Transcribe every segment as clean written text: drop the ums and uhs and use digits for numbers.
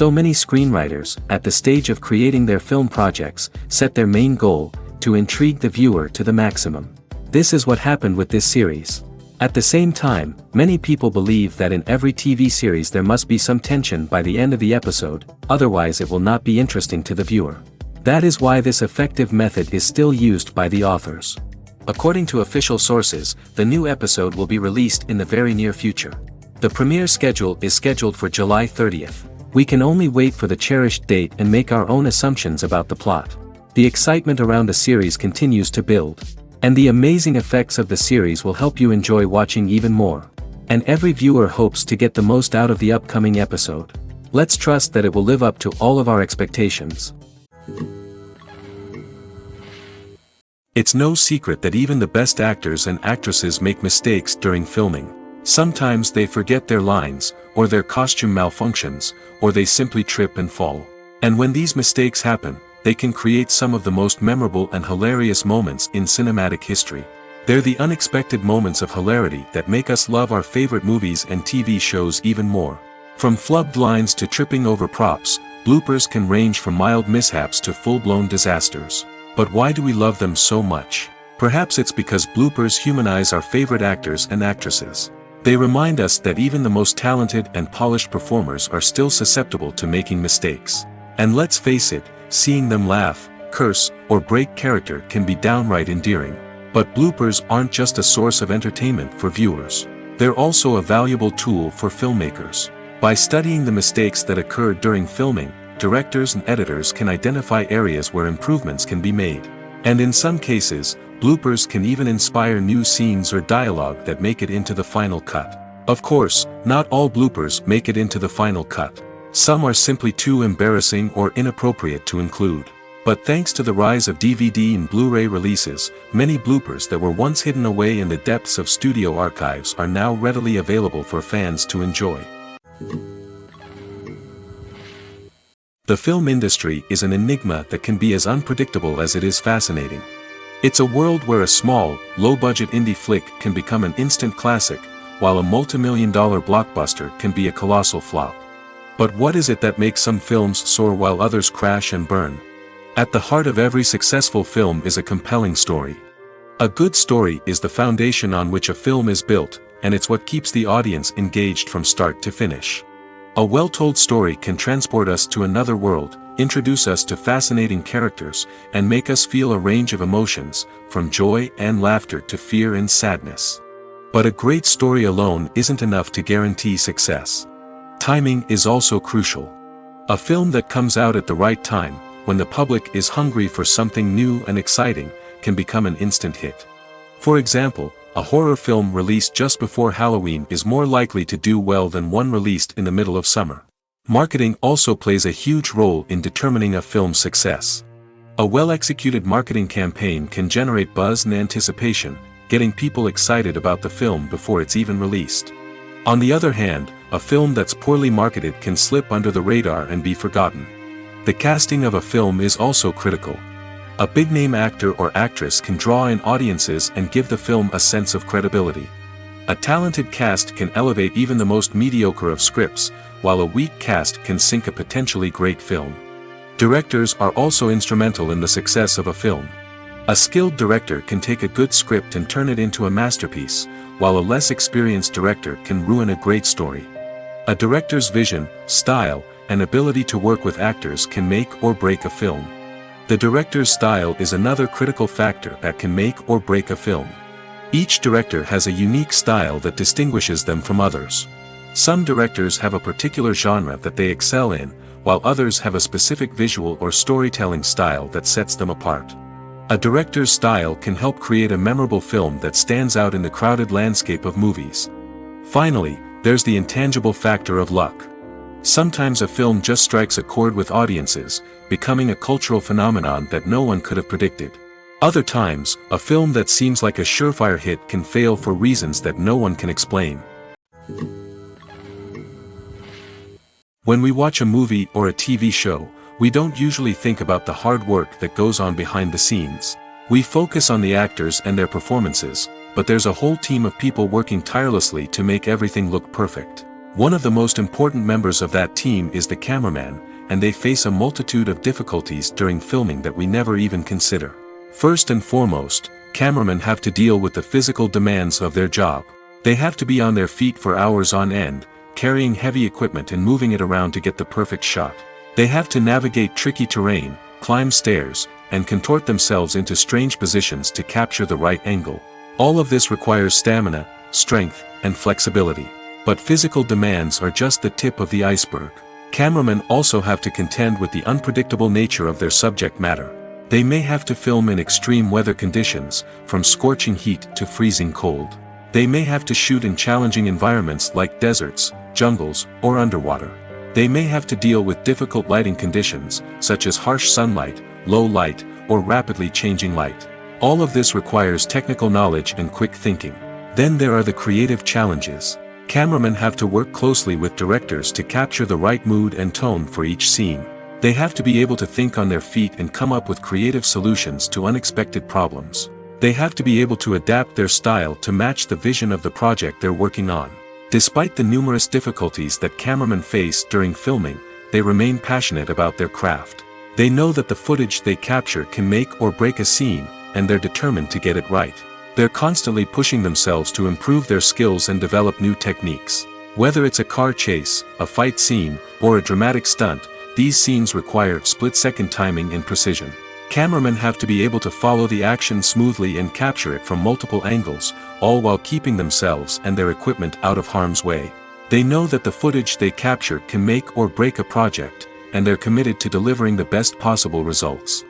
So many screenwriters, at the stage of creating their film projects, set their main goal, to intrigue the viewer to the maximum. This is what happened with this series. At the same time, many people believe that in every TV series there must be some tension by the end of the episode, otherwise it will not be interesting to the viewer. That is why this effective method is still used by the authors. According to official sources, the new episode will be released in the very near future. The premiere schedule is scheduled for July 30th. We can only wait for the cherished date and make our own assumptions about the plot. The excitement around the series continues to build. And the amazing effects of the series will help you enjoy watching even more. And every viewer hopes to get the most out of the upcoming episode. Let's trust that it will live up to all of our expectations. It's no secret that even the best actors and actresses make mistakes during filming. Sometimes they forget their lines, or their costume malfunctions, or they simply trip and fall. And when these mistakes happen, they can create some of the most memorable and hilarious moments in cinematic history. They're the unexpected moments of hilarity that make us love our favorite movies and TV shows even more. From flubbed lines to tripping over props, bloopers can range from mild mishaps to full-blown disasters. But why do we love them so much? Perhaps it's because bloopers humanize our favorite actors and actresses. They remind us that even the most talented and polished performers are still susceptible to making mistakes. And let's face it, seeing them laugh, curse, or break character can be downright endearing. But bloopers aren't just a source of entertainment for viewers. They're also a valuable tool for filmmakers. By studying the mistakes that occur during filming, directors and editors can identify areas where improvements can be made. And in some cases, bloopers can even inspire new scenes or dialogue that make it into the final cut. Of course, not all bloopers make it into the final cut. Some are simply too embarrassing or inappropriate to include. But thanks to the rise of DVD and Blu-ray releases, many bloopers that were once hidden away in the depths of studio archives are now readily available for fans to enjoy. The film industry is an enigma that can be as unpredictable as it is fascinating. It's a world where a small, low-budget indie flick can become an instant classic, while a multi-million-dollar blockbuster can be a colossal flop. But what is it that makes some films soar while others crash and burn? At the heart of every successful film is a compelling story. A good story is the foundation on which a film is built, and it's what keeps the audience engaged from start to finish. A well-told story can transport us to another world, introduce us to fascinating characters, and make us feel a range of emotions, from joy and laughter to fear and sadness. But a great story alone isn't enough to guarantee success. Timing is also crucial. A film that comes out at the right time, when the public is hungry for something new and exciting, can become an instant hit. For example, a horror film released just before Halloween is more likely to do well than one released in the middle of summer. Marketing also plays a huge role in determining a film's success. A well-executed marketing campaign can generate buzz and anticipation, getting people excited about the film before it's even released. On the other hand, a film that's poorly marketed can slip under the radar and be forgotten. The casting of a film is also critical. A big-name actor or actress can draw in audiences and give the film a sense of credibility. A talented cast can elevate even the most mediocre of scripts, while a weak cast can sink a potentially great film. Directors are also instrumental in the success of a film. A skilled director can take a good script and turn it into a masterpiece, while a less experienced director can ruin a great story. A director's vision, style, and ability to work with actors can make or break a film. The director's style is another critical factor that can make or break a film. Each director has a unique style that distinguishes them from others. Some directors have a particular genre that they excel in, while others have a specific visual or storytelling style that sets them apart. A director's style can help create a memorable film that stands out in the crowded landscape of movies. Finally, there's the intangible factor of luck. Sometimes a film just strikes a chord with audiences, becoming a cultural phenomenon that no one could have predicted. Other times, a film that seems like a surefire hit can fail for reasons that no one can explain. When we watch a movie or a TV show, we don't usually think about the hard work that goes on behind the scenes. We focus on the actors and their performances, but there's a whole team of people working tirelessly to make everything look perfect. One of the most important members of that team is the cameraman, and they face a multitude of difficulties during filming that we never even consider. First and foremost, cameramen have to deal with the physical demands of their job. They have to be on their feet for hours on end, carrying heavy equipment and moving it around to get the perfect shot. They have to navigate tricky terrain, climb stairs, and contort themselves into strange positions to capture the right angle. All of this requires stamina, strength, and flexibility. But physical demands are just the tip of the iceberg. Cameramen also have to contend with the unpredictable nature of their subject matter. They may have to film in extreme weather conditions, from scorching heat to freezing cold. They may have to shoot in challenging environments like deserts, jungles, or underwater. They may have to deal with difficult lighting conditions, such as harsh sunlight, low light, or rapidly changing light. All of this requires technical knowledge and quick thinking. Then there are the creative challenges. Cameramen have to work closely with directors to capture the right mood and tone for each scene. They have to be able to think on their feet and come up with creative solutions to unexpected problems. They have to be able to adapt their style to match the vision of the project they're working on. Despite the numerous difficulties that cameramen face during filming, they remain passionate about their craft. They know that the footage they capture can make or break a scene, and they're determined to get it right. They're constantly pushing themselves to improve their skills and develop new techniques. Whether it's a car chase, a fight scene, or a dramatic stunt, these scenes require split-second timing and precision. Cameramen have to be able to follow the action smoothly and capture it from multiple angles, all while keeping themselves and their equipment out of harm's way. They know that the footage they capture can make or break a project, and they're committed to delivering the best possible results.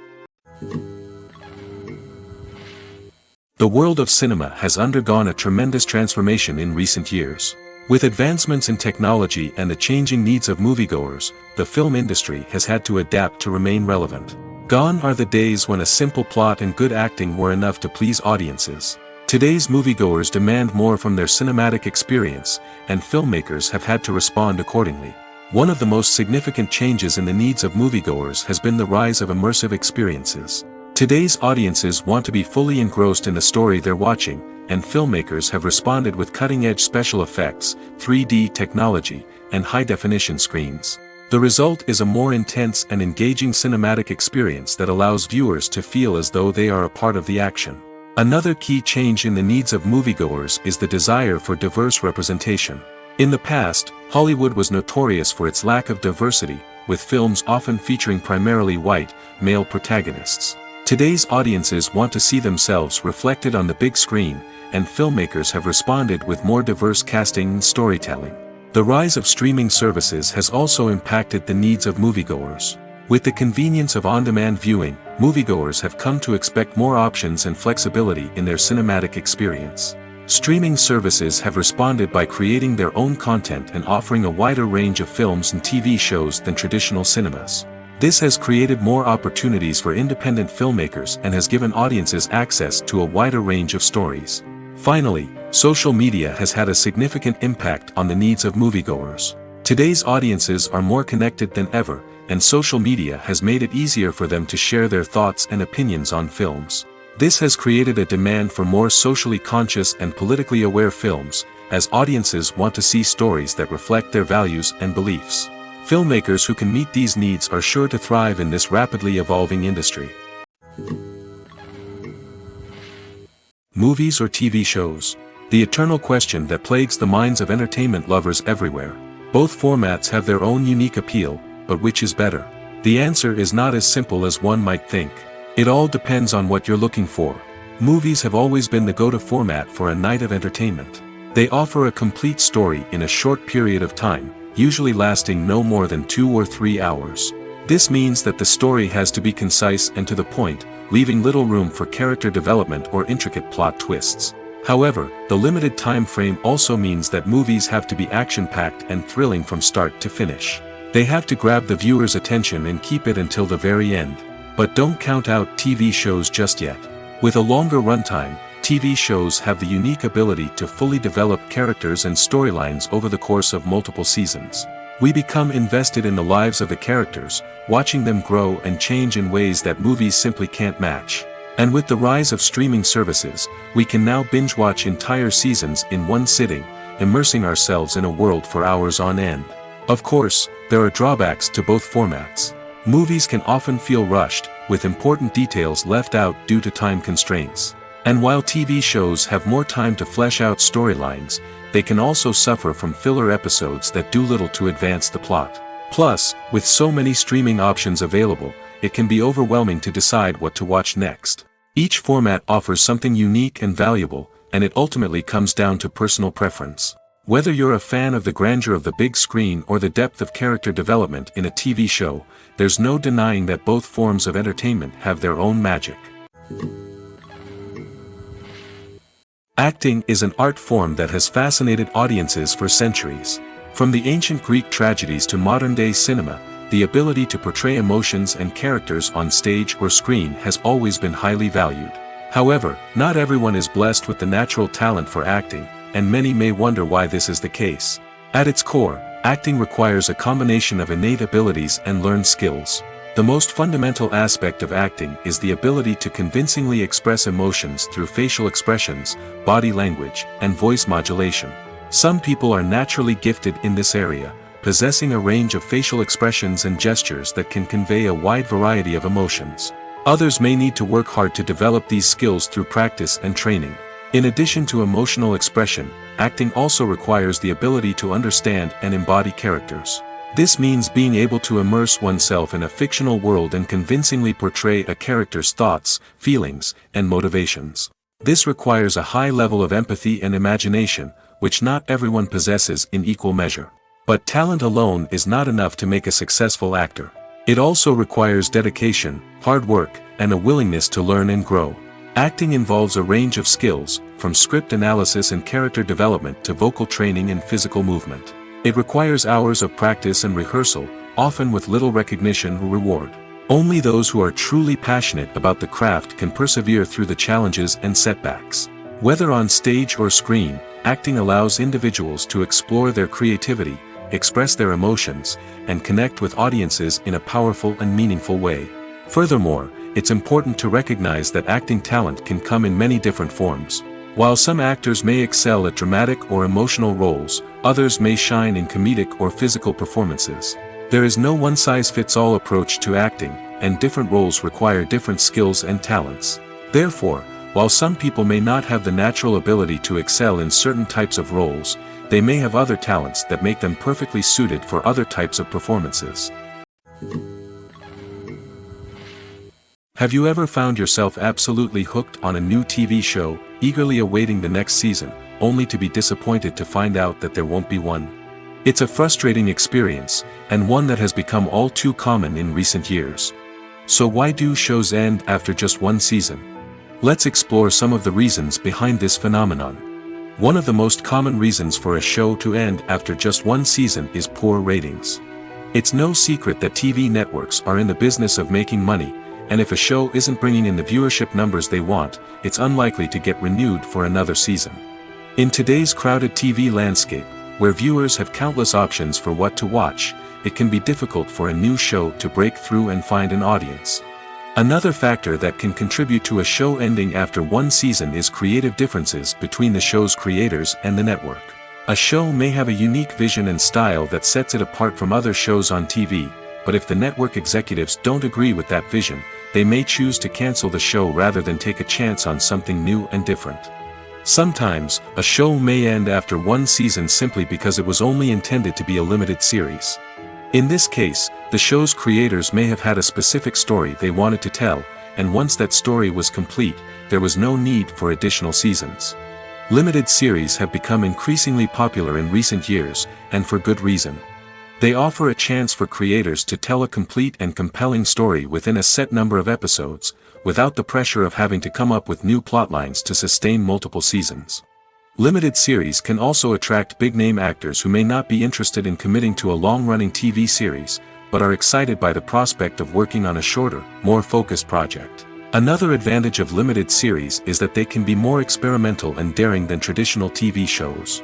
The world of cinema has undergone a tremendous transformation in recent years. With advancements in technology and the changing needs of moviegoers, the film industry has had to adapt to remain relevant. Gone are the days when a simple plot and good acting were enough to please audiences. Today's moviegoers demand more from their cinematic experience, and filmmakers have had to respond accordingly. One of the most significant changes in the needs of moviegoers has been the rise of immersive experiences. Today's audiences want to be fully engrossed in the story they're watching, and filmmakers have responded with cutting-edge special effects, 3D technology, and high-definition screens. The result is a more intense and engaging cinematic experience that allows viewers to feel as though they are a part of the action. Another key change in the needs of moviegoers is the desire for diverse representation. In the past, Hollywood was notorious for its lack of diversity, with films often featuring primarily white, male protagonists. Today's audiences want to see themselves reflected on the big screen, and filmmakers have responded with more diverse casting and storytelling. The rise of streaming services has also impacted the needs of moviegoers. With the convenience of on-demand viewing, moviegoers have come to expect more options and flexibility in their cinematic experience. Streaming services have responded by creating their own content and offering a wider range of films and TV shows than traditional cinemas. This has created more opportunities for independent filmmakers and has given audiences access to a wider range of stories. Finally, social media has had a significant impact on the needs of moviegoers. Today's audiences are more connected than ever, and social media has made it easier for them to share their thoughts and opinions on films. This has created a demand for more socially conscious and politically aware films, as audiences want to see stories that reflect their values and beliefs. Filmmakers who can meet these needs are sure to thrive in this rapidly evolving industry. Movies or TV shows? The eternal question that plagues the minds of entertainment lovers everywhere. Both formats have their own unique appeal, but which is better? The answer is not as simple as one might think. It all depends on what you're looking for. Movies have always been the go-to format for a night of entertainment. They offer a complete story in a short period of time, usually lasting no more than 2 or 3 hours. This means that the story has to be concise and to the point, leaving little room for character development or intricate plot twists. However, the limited time frame also means that movies have to be action-packed and thrilling from start to finish. They have to grab the viewer's attention and keep it until the very end. But don't count out TV shows just yet. With a longer runtime, TV shows have the unique ability to fully develop characters and storylines over the course of multiple seasons. We become invested in the lives of the characters, watching them grow and change in ways that movies simply can't match. And with the rise of streaming services, we can now binge-watch entire seasons in one sitting, immersing ourselves in a world for hours on end. Of course, there are drawbacks to both formats. Movies can often feel rushed, with important details left out due to time constraints. And while TV shows have more time to flesh out storylines, they can also suffer from filler episodes that do little to advance the plot. Plus, with so many streaming options available, it can be overwhelming to decide what to watch next. Each format offers something unique and valuable, and it ultimately comes down to personal preference. Whether you're a fan of the grandeur of the big screen or the depth of character development in a TV show, there's no denying that both forms of entertainment have their own magic. Acting is an art form that has fascinated audiences for centuries. From the ancient Greek tragedies to modern-day cinema, the ability to portray emotions and characters on stage or screen has always been highly valued. However, not everyone is blessed with the natural talent for acting, and many may wonder why this is the case. At its core, acting requires a combination of innate abilities and learned skills. The most fundamental aspect of acting is the ability to convincingly express emotions through facial expressions, body language, and voice modulation. Some people are naturally gifted in this area, possessing a range of facial expressions and gestures that can convey a wide variety of emotions. Others may need to work hard to develop these skills through practice and training. In addition to emotional expression, acting also requires the ability to understand and embody characters. This means being able to immerse oneself in a fictional world and convincingly portray a character's thoughts, feelings, and motivations. This requires a high level of empathy and imagination, which not everyone possesses in equal measure. But talent alone is not enough to make a successful actor. It also requires dedication, hard work, and a willingness to learn and grow. Acting involves a range of skills, from script analysis and character development to vocal training and physical movement. It requires hours of practice and rehearsal, often with little recognition or reward. Only those who are truly passionate about the craft can persevere through the challenges and setbacks. Whether on stage or screen, acting allows individuals to explore their creativity, express their emotions, and connect with audiences in a powerful and meaningful way. Furthermore, it's important to recognize that acting talent can come in many different forms. While some actors may excel at dramatic or emotional roles, others may shine in comedic or physical performances. There is no one-size-fits-all approach to acting, and different roles require different skills and talents. Therefore, while some people may not have the natural ability to excel in certain types of roles, they may have other talents that make them perfectly suited for other types of performances. Have you ever found yourself absolutely hooked on a new TV show, eagerly awaiting the next season, only to be disappointed to find out that there won't be one? It's a frustrating experience, and one that has become all too common in recent years. So why do shows end after just one season? Let's explore some of the reasons behind this phenomenon. One of the most common reasons for a show to end after just one season is poor ratings. It's no secret that TV networks are in the business of making money, and if a show isn't bringing in the viewership numbers they want, it's unlikely to get renewed for another season. In today's crowded TV landscape, where viewers have countless options for what to watch, it can be difficult for a new show to break through and find an audience. Another factor that can contribute to a show ending after one season is creative differences between the show's creators and the network. A show may have a unique vision and style that sets it apart from other shows on TV, but if the network executives don't agree with that vision, they may choose to cancel the show rather than take a chance on something new and different. Sometimes, a show may end after one season simply because it was only intended to be a limited series. In this case, the show's creators may have had a specific story they wanted to tell, and once that story was complete, there was no need for additional seasons. Limited series have become increasingly popular in recent years, and for good reason. They offer a chance for creators to tell a complete and compelling story within a set number of episodes, without the pressure of having to come up with new plotlines to sustain multiple seasons. Limited series can also attract big-name actors who may not be interested in committing to a long-running TV series, but are excited by the prospect of working on a shorter, more focused project. Another advantage of limited series is that they can be more experimental and daring than traditional TV shows.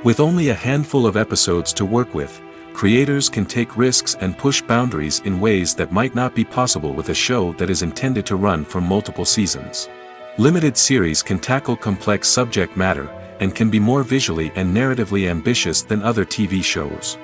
With only a handful of episodes to work with, creators can take risks and push boundaries in ways that might not be possible with a show that is intended to run for multiple seasons. Limited series can tackle complex subject matter, and can be more visually and narratively ambitious than other TV shows.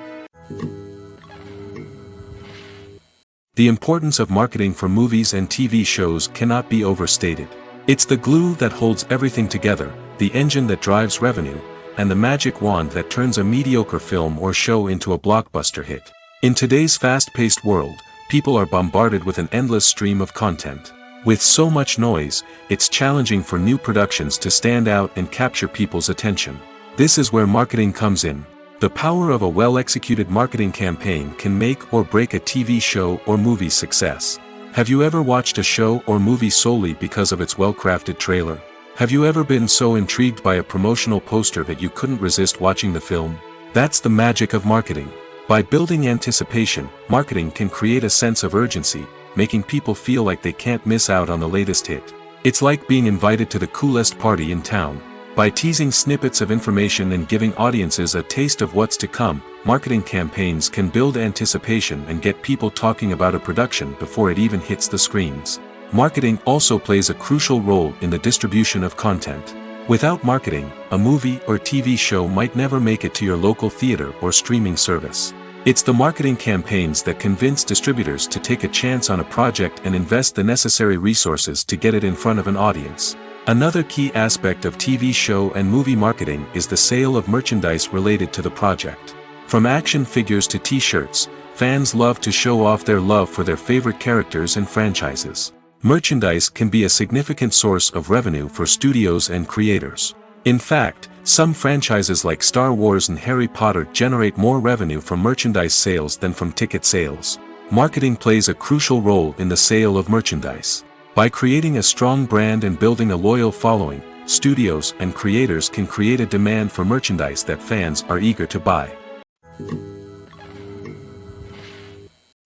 The importance of marketing for movies and TV shows cannot be overstated. It's the glue that holds everything together, the engine that drives revenue, and the magic wand that turns a mediocre film or show into a blockbuster hit. In today's fast-paced world, people are bombarded with an endless stream of content. With so much noise, it's challenging for new productions to stand out and capture people's attention. This is where marketing comes in. The power of a well-executed marketing campaign can make or break a TV show or movie's success. Have you ever watched a show or movie solely because of its well-crafted trailer? Have you ever been so intrigued by a promotional poster that you couldn't resist watching the film? That's the magic of marketing. By building anticipation, marketing can create a sense of urgency, making people feel like they can't miss out on the latest hit. It's like being invited to the coolest party in town. By teasing snippets of information and giving audiences a taste of what's to come, marketing campaigns can build anticipation and get people talking about a production before it even hits the screens. Marketing also plays a crucial role in the distribution of content. Without marketing, a movie or TV show might never make it to your local theater or streaming service. It's the marketing campaigns that convince distributors to take a chance on a project and invest the necessary resources to get it in front of an audience. Another key aspect of TV show and movie marketing is the sale of merchandise related to the project. From action figures to t-shirts, fans love to show off their love for their favorite characters and franchises. Merchandise can be a significant source of revenue for studios and creators. In fact, some franchises like Star Wars and Harry Potter generate more revenue from merchandise sales than from ticket sales. Marketing plays a crucial role in the sale of merchandise. By creating a strong brand and building a loyal following, studios and creators can create a demand for merchandise that fans are eager to buy.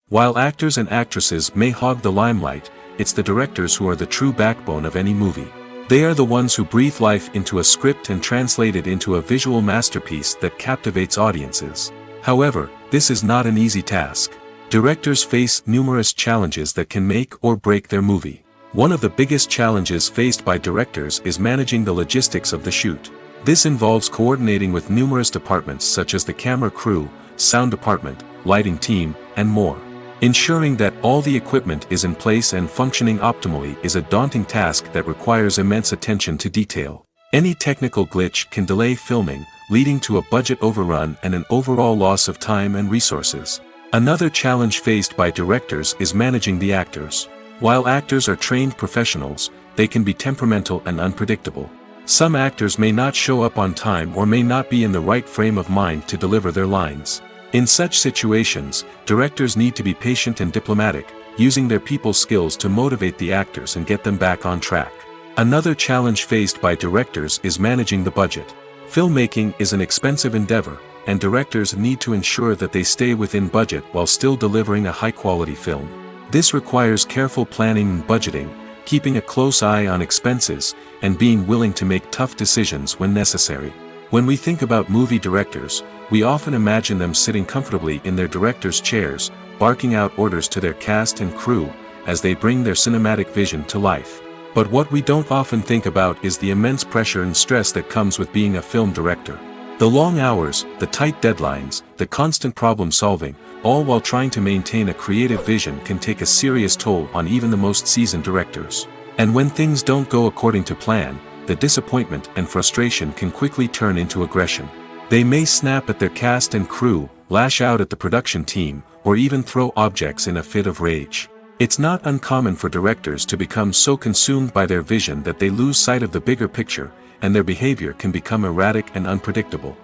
While actors and actresses may hog the limelight, it's the directors who are the true backbone of any movie. They are the ones who breathe life into a script and translate it into a visual masterpiece that captivates audiences. However, this is not an easy task. Directors face numerous challenges that can make or break their movie. One of the biggest challenges faced by directors is managing the logistics of the shoot. This involves coordinating with numerous departments such as the camera crew, sound department, lighting team, and more. Ensuring that all the equipment is in place and functioning optimally is a daunting task that requires immense attention to detail. Any technical glitch can delay filming, leading to a budget overrun and an overall loss of time and resources. Another challenge faced by directors is managing the actors. While actors are trained professionals, they can be temperamental and unpredictable. Some actors may not show up on time or may not be in the right frame of mind to deliver their lines. In such situations, directors need to be patient and diplomatic, using their people skills to motivate the actors and get them back on track. Another challenge faced by directors is managing the budget. Filmmaking is an expensive endeavor, and directors need to ensure that they stay within budget while still delivering a high-quality film. This requires careful planning and budgeting, keeping a close eye on expenses, and being willing to make tough decisions when necessary. When we think about movie directors, we often imagine them sitting comfortably in their director's chairs, barking out orders to their cast and crew, as they bring their cinematic vision to life. But what we don't often think about is the immense pressure and stress that comes with being a film director. The long hours, the tight deadlines, the constant problem solving, all while trying to maintain a creative vision can take a serious toll on even the most seasoned directors. And when things don't go according to plan, the disappointment and frustration can quickly turn into aggression. They may snap at their cast and crew, lash out at the production team, or even throw objects in a fit of rage. It's not uncommon for directors to become so consumed by their vision that they lose sight of the bigger picture, and their behavior can become erratic and unpredictable.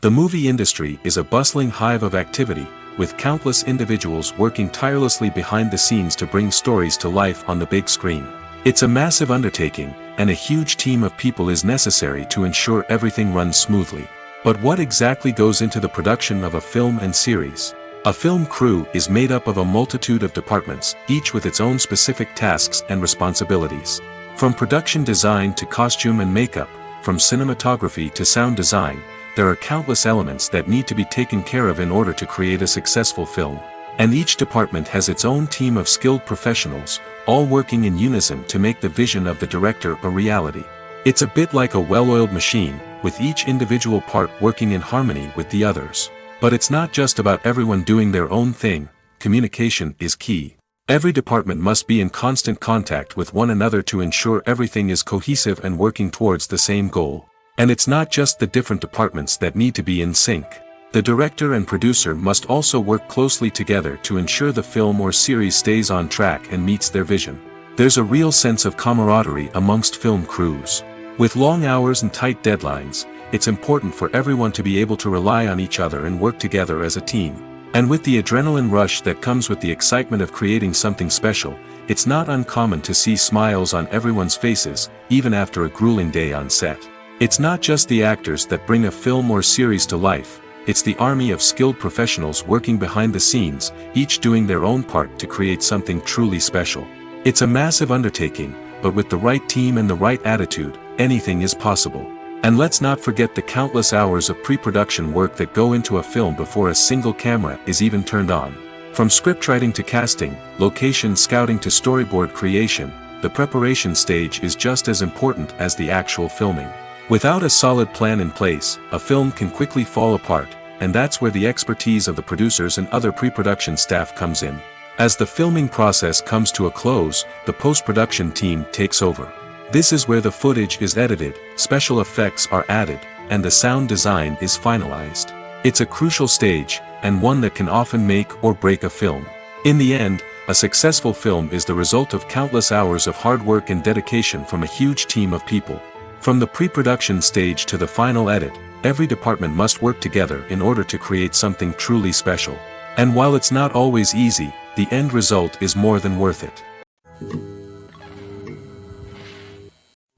The movie industry is a bustling hive of activity, with countless individuals working tirelessly behind the scenes to bring stories to life on the big screen. It's a massive undertaking, and a huge team of people is necessary to ensure everything runs smoothly. But what exactly goes into the production of a film and series? A film crew is made up of a multitude of departments, each with its own specific tasks and responsibilities. From production design to costume and makeup, from cinematography to sound design, there are countless elements that need to be taken care of in order to create a successful film. And each department has its own team of skilled professionals, all working in unison to make the vision of the director a reality. It's a bit like a well-oiled machine, with each individual part working in harmony with the others. But it's not just about everyone doing their own thing. Communication is key. Every department must be in constant contact with one another to ensure everything is cohesive and working towards the same goal. And it's not just the different departments that need to be in sync. The director and producer must also work closely together to ensure the film or series stays on track and meets their vision. There's a real sense of camaraderie amongst film crews. With long hours and tight deadlines, it's important for everyone to be able to rely on each other and work together as a team. And with the adrenaline rush that comes with the excitement of creating something special, it's not uncommon to see smiles on everyone's faces, even after a grueling day on set. It's not just the actors that bring a film or series to life, it's the army of skilled professionals working behind the scenes, each doing their own part to create something truly special. It's a massive undertaking, but with the right team and the right attitude, anything is possible. And let's not forget the countless hours of pre-production work that go into a film before a single camera is even turned on. From scriptwriting to casting, location scouting to storyboard creation, the preparation stage is just as important as the actual filming. Without a solid plan in place, a film can quickly fall apart, and that's where the expertise of the producers and other pre-production staff comes in. As the filming process comes to a close, the post-production team takes over. This is where the footage is edited, special effects are added, and the sound design is finalized. It's a crucial stage, and one that can often make or break a film. In the end, a successful film is the result of countless hours of hard work and dedication from a huge team of people. From the pre-production stage to the final edit, every department must work together in order to create something truly special. And while it's not always easy, the end result is more than worth it.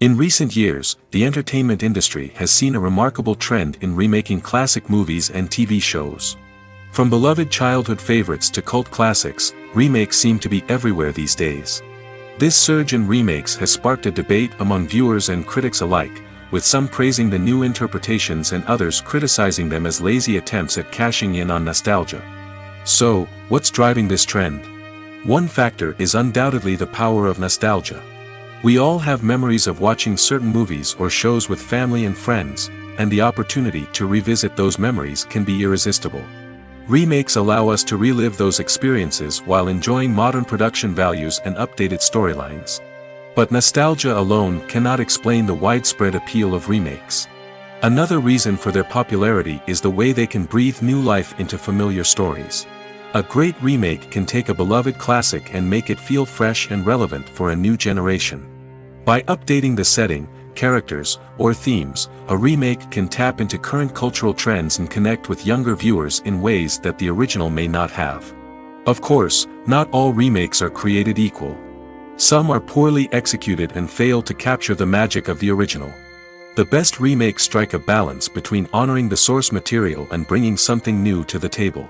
In recent years, the entertainment industry has seen a remarkable trend in remaking classic movies and TV shows. From beloved childhood favorites to cult classics, remakes seem to be everywhere these days. This surge in remakes has sparked a debate among viewers and critics alike, with some praising the new interpretations and others criticizing them as lazy attempts at cashing in on nostalgia. So, what's driving this trend? One factor is undoubtedly the power of nostalgia. We all have memories of watching certain movies or shows with family and friends, and the opportunity to revisit those memories can be irresistible. Remakes allow us to relive those experiences while enjoying modern production values and updated storylines. But nostalgia alone cannot explain the widespread appeal of remakes. Another reason for their popularity is the way they can breathe new life into familiar stories. A great remake can take a beloved classic and make it feel fresh and relevant for a new generation. By updating the setting, characters, or themes, a remake can tap into current cultural trends and connect with younger viewers in ways that the original may not have. Of course, not all remakes are created equal. Some are poorly executed and fail to capture the magic of the original. The best remakes strike a balance between honoring the source material and bringing something new to the table.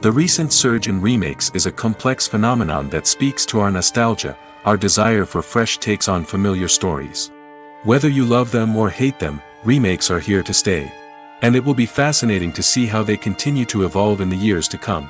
The recent surge in remakes is a complex phenomenon that speaks to our nostalgia, our desire for fresh takes on familiar stories. Whether you love them or hate them, remakes are here to stay. And it will be fascinating to see how they continue to evolve in the years to come.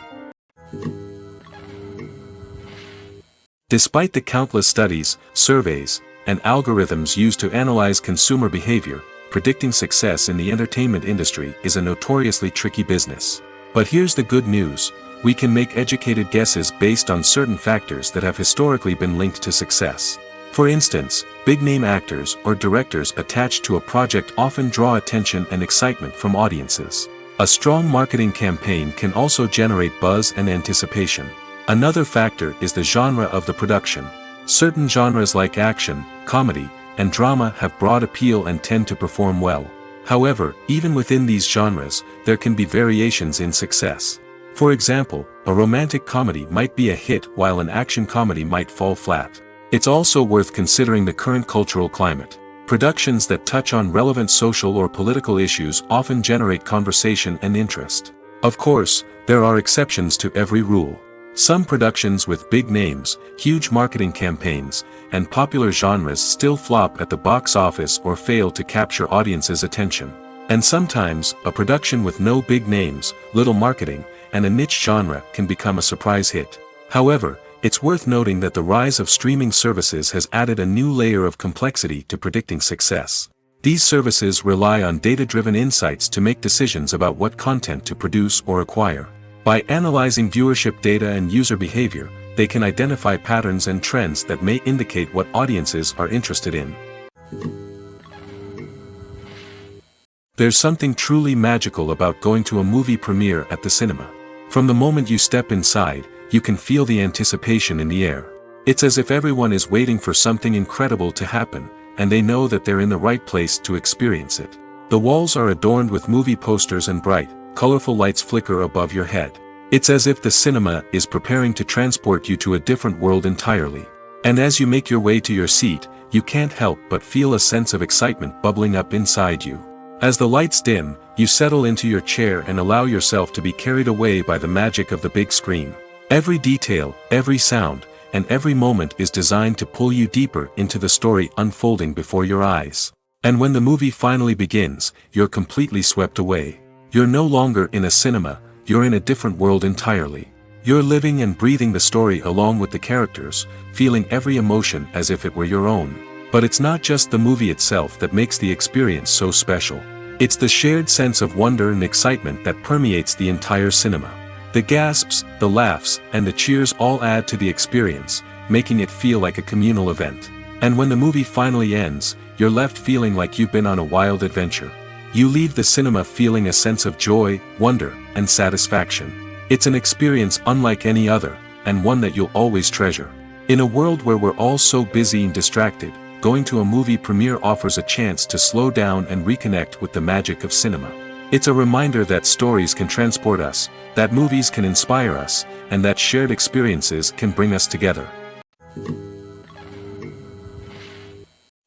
Despite the countless studies, surveys, and algorithms used to analyze consumer behavior, predicting success in the entertainment industry is a notoriously tricky business. But here's the good news. We can make educated guesses based on certain factors that have historically been linked to success. For instance, big-name actors or directors attached to a project often draw attention and excitement from audiences. A strong marketing campaign can also generate buzz and anticipation. Another factor is the genre of the production. Certain genres like action, comedy, and drama have broad appeal and tend to perform well. However, even within these genres, there can be variations in success. For example, a romantic comedy might be a hit while an action comedy might fall flat. It's also worth considering the current cultural climate. Productions that touch on relevant social or political issues often generate conversation and interest. Of course, there are exceptions to every rule. Some productions with big names, huge marketing campaigns, and popular genres still flop at the box office or fail to capture audiences' attention. And sometimes, a production with no big names, little marketing, and a niche genre can become a surprise hit. However, it's worth noting that the rise of streaming services has added a new layer of complexity to predicting success. These services rely on data-driven insights to make decisions about what content to produce or acquire. By analyzing viewership data and user behavior, they can identify patterns and trends that may indicate what audiences are interested in. There's something truly magical about going to a movie premiere at the cinema. From the moment you step inside, you can feel the anticipation in the air. It's as if everyone is waiting for something incredible to happen, and they know that they're in the right place to experience it. The walls are adorned with movie posters and bright, colorful lights flicker above your head. It's as if the cinema is preparing to transport you to a different world entirely. And as you make your way to your seat, you can't help but feel a sense of excitement bubbling up inside you. As the lights dim, you settle into your chair and allow yourself to be carried away by the magic of the big screen. Every detail, every sound, and every moment is designed to pull you deeper into the story unfolding before your eyes. And when the movie finally begins, you're completely swept away. You're no longer in a cinema, you're in a different world entirely. You're living and breathing the story along with the characters, feeling every emotion as if it were your own. But it's not just the movie itself that makes the experience so special. It's the shared sense of wonder and excitement that permeates the entire cinema. The gasps, the laughs, and the cheers all add to the experience, making it feel like a communal event. And when the movie finally ends, you're left feeling like you've been on a wild adventure. You leave the cinema feeling a sense of joy, wonder, and satisfaction. It's an experience unlike any other, and one that you'll always treasure. In a world where we're all so busy and distracted, going to a movie premiere offers a chance to slow down and reconnect with the magic of cinema. It's a reminder that stories can transport us, that movies can inspire us, and that shared experiences can bring us together.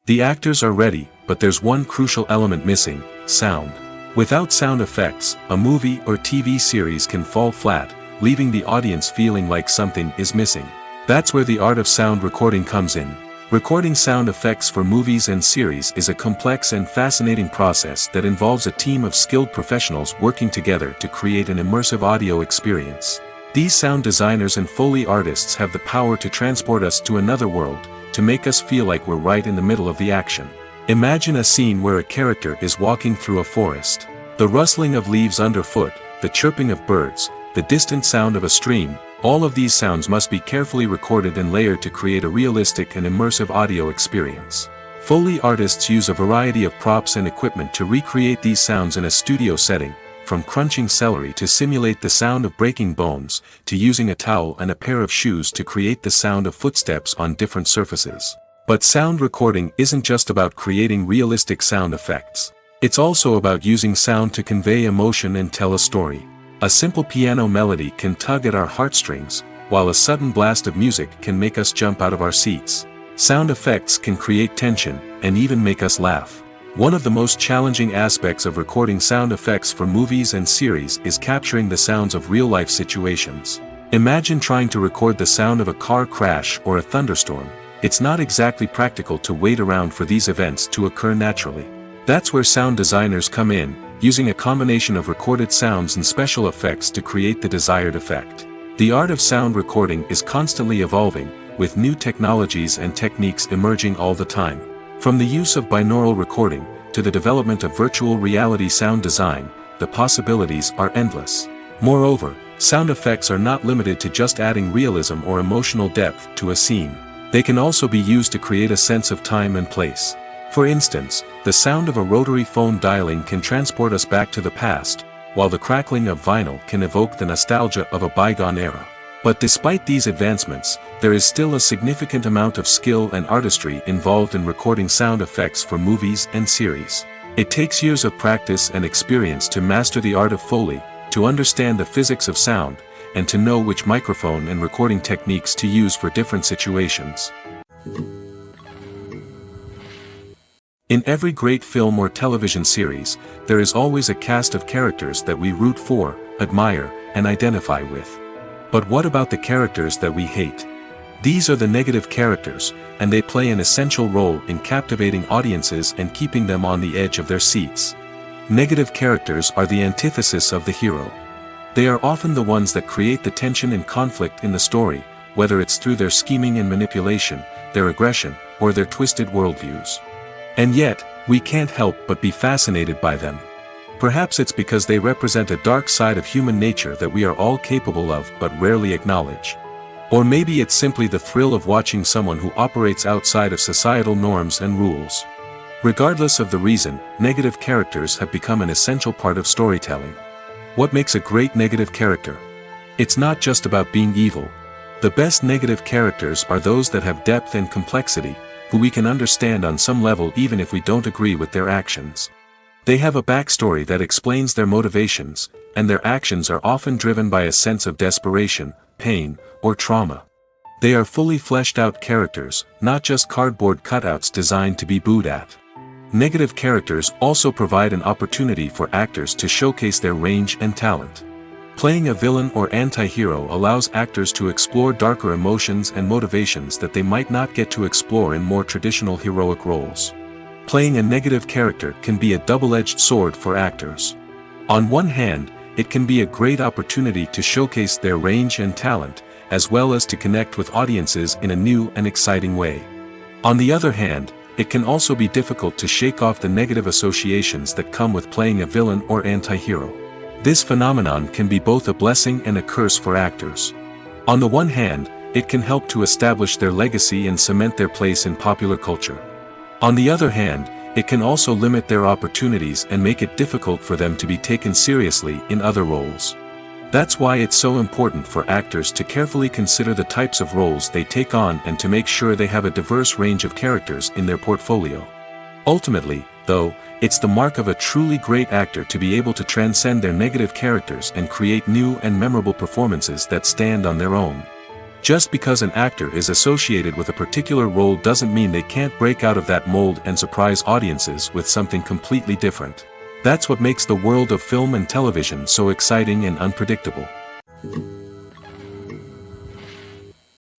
The actors are ready, but there's one crucial element missing: sound. Without sound effects, a movie or TV series can fall flat, leaving the audience feeling like something is missing. That's where the art of sound recording comes in. Recording sound effects for movies and series is a complex and fascinating process that involves a team of skilled professionals working together to create an immersive audio experience. These sound designers and Foley artists have the power to transport us to another world, to make us feel like we're right in the middle of the action. Imagine a scene where a character is walking through a forest. The rustling of leaves underfoot, the chirping of birds, the distant sound of a stream, all of these sounds must be carefully recorded and layered to create a realistic and immersive audio experience. Foley artists use a variety of props and equipment to recreate these sounds in a studio setting, from crunching celery to simulate the sound of breaking bones, to using a towel and a pair of shoes to create the sound of footsteps on different surfaces. But sound recording isn't just about creating realistic sound effects. It's also about using sound to convey emotion and tell a story. A simple piano melody can tug at our heartstrings, while a sudden blast of music can make us jump out of our seats. Sound effects can create tension, and even make us laugh. One of the most challenging aspects of recording sound effects for movies and series is capturing the sounds of real-life situations. Imagine trying to record the sound of a car crash or a thunderstorm. It's not exactly practical to wait around for these events to occur naturally. That's where sound designers come in, using a combination of recorded sounds and special effects to create the desired effect. The art of sound recording is constantly evolving, with new technologies and techniques emerging all the time. From the use of binaural recording, to the development of virtual reality sound design, the possibilities are endless. Moreover, sound effects are not limited to just adding realism or emotional depth to a scene. They can also be used to create a sense of time and place. For instance, the sound of a rotary phone dialing can transport us back to the past, while the crackling of vinyl can evoke the nostalgia of a bygone era. But despite these advancements, there is still a significant amount of skill and artistry involved in recording sound effects for movies and series. It takes years of practice and experience to master the art of Foley, to understand the physics of sound, and to know which microphone and recording techniques to use for different situations. In every great film or television series, there is always a cast of characters that we root for, admire, and identify with. But what about the characters that we hate? These are the negative characters, and they play an essential role in captivating audiences and keeping them on the edge of their seats. Negative characters are the antithesis of the hero. They are often the ones that create the tension and conflict in the story, whether it's through their scheming and manipulation, their aggression, or their twisted worldviews. And yet, we can't help but be fascinated by them. Perhaps it's because they represent a dark side of human nature that we are all capable of but rarely acknowledge. Or maybe it's simply the thrill of watching someone who operates outside of societal norms and rules. Regardless of the reason, negative characters have become an essential part of storytelling. What makes a great negative character? It's not just about being evil. The best negative characters are those that have depth and complexity, who we can understand on some level even if we don't agree with their actions. They have a backstory that explains their motivations, and their actions are often driven by a sense of desperation, pain, or trauma. They are fully fleshed out characters, not just cardboard cutouts designed to be booed at. Negative characters also provide an opportunity for actors to showcase their range and talent. Playing a villain or anti-hero allows actors to explore darker emotions and motivations that they might not get to explore in more traditional heroic roles. Playing a negative character can be a double-edged sword for actors. On one hand, it can be a great opportunity to showcase their range and talent, as well as to connect with audiences in a new and exciting way. On the other hand, it can also be difficult to shake off the negative associations that come with playing a villain or anti-hero. This phenomenon can be both a blessing and a curse for actors. On the one hand, it can help to establish their legacy and cement their place in popular culture. On the other hand, it can also limit their opportunities and make it difficult for them to be taken seriously in other roles. That's why it's so important for actors to carefully consider the types of roles they take on and to make sure they have a diverse range of characters in their portfolio. Ultimately, though, it's the mark of a truly great actor to be able to transcend their negative characters and create new and memorable performances that stand on their own. Just because an actor is associated with a particular role doesn't mean they can't break out of that mold and surprise audiences with something completely different. That's what makes the world of film and television so exciting and unpredictable.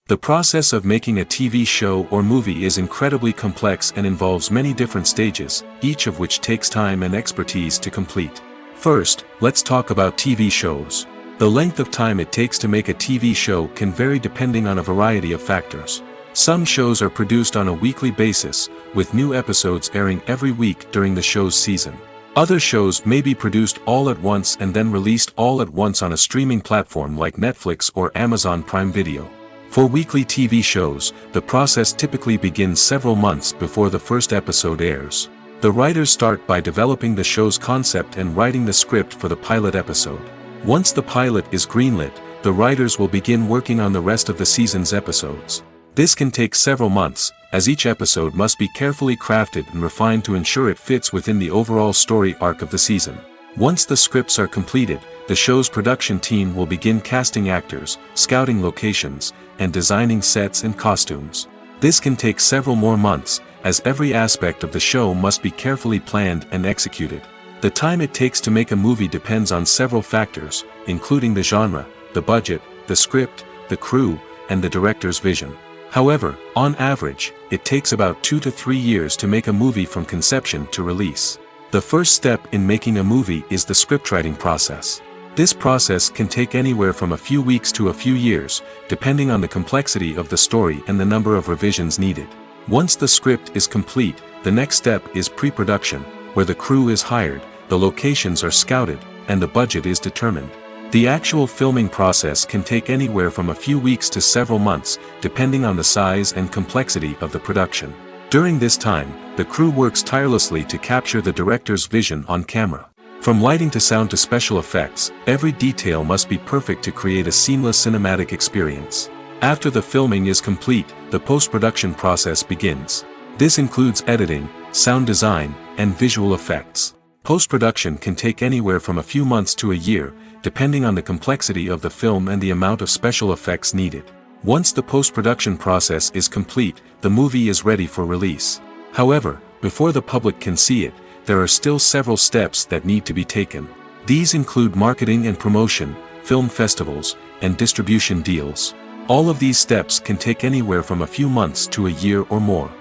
The process of making a TV show or movie is incredibly complex and involves many different stages, each of which takes time and expertise to complete. First, let's talk about TV shows. The length of time it takes to make a TV show can vary depending on a variety of factors. Some shows are produced on a weekly basis, with new episodes airing every week during the show's season. Other shows may be produced all at once and then released all at once on a streaming platform like Netflix or Amazon Prime Video. For weekly TV shows, the process typically begins several months before the first episode airs. The writers start by developing the show's concept and writing the script for the pilot episode. Once the pilot is greenlit, the writers will begin working on the rest of the season's episodes. This can take several months, as each episode must be carefully crafted and refined to ensure it fits within the overall story arc of the season. Once the scripts are completed, the show's production team will begin casting actors, scouting locations, and designing sets and costumes. This can take several more months, as every aspect of the show must be carefully planned and executed. The time it takes to make a movie depends on several factors, including the genre, the budget, the script, the crew, and the director's vision. However, on average, it takes about 2 to 3 years to make a movie from conception to release. The first step in making a movie is the scriptwriting process. This process can take anywhere from a few weeks to a few years, depending on the complexity of the story and the number of revisions needed. Once the script is complete, the next step is pre-production, where the crew is hired, the locations are scouted, and the budget is determined. The actual filming process can take anywhere from a few weeks to several months, depending on the size and complexity of the production. During this time, the crew works tirelessly to capture the director's vision on camera. From lighting to sound to special effects, every detail must be perfect to create a seamless cinematic experience. After the filming is complete, the post-production process begins. This includes editing, sound design, and visual effects. Post-production can take anywhere from a few months to a year, depending on the complexity of the film and the amount of special effects needed. Once the post-production process is complete, the movie is ready for release. However, before the public can see it, there are still several steps that need to be taken. These include marketing and promotion, film festivals, and distribution deals. All of these steps can take anywhere from a few months to a year or more.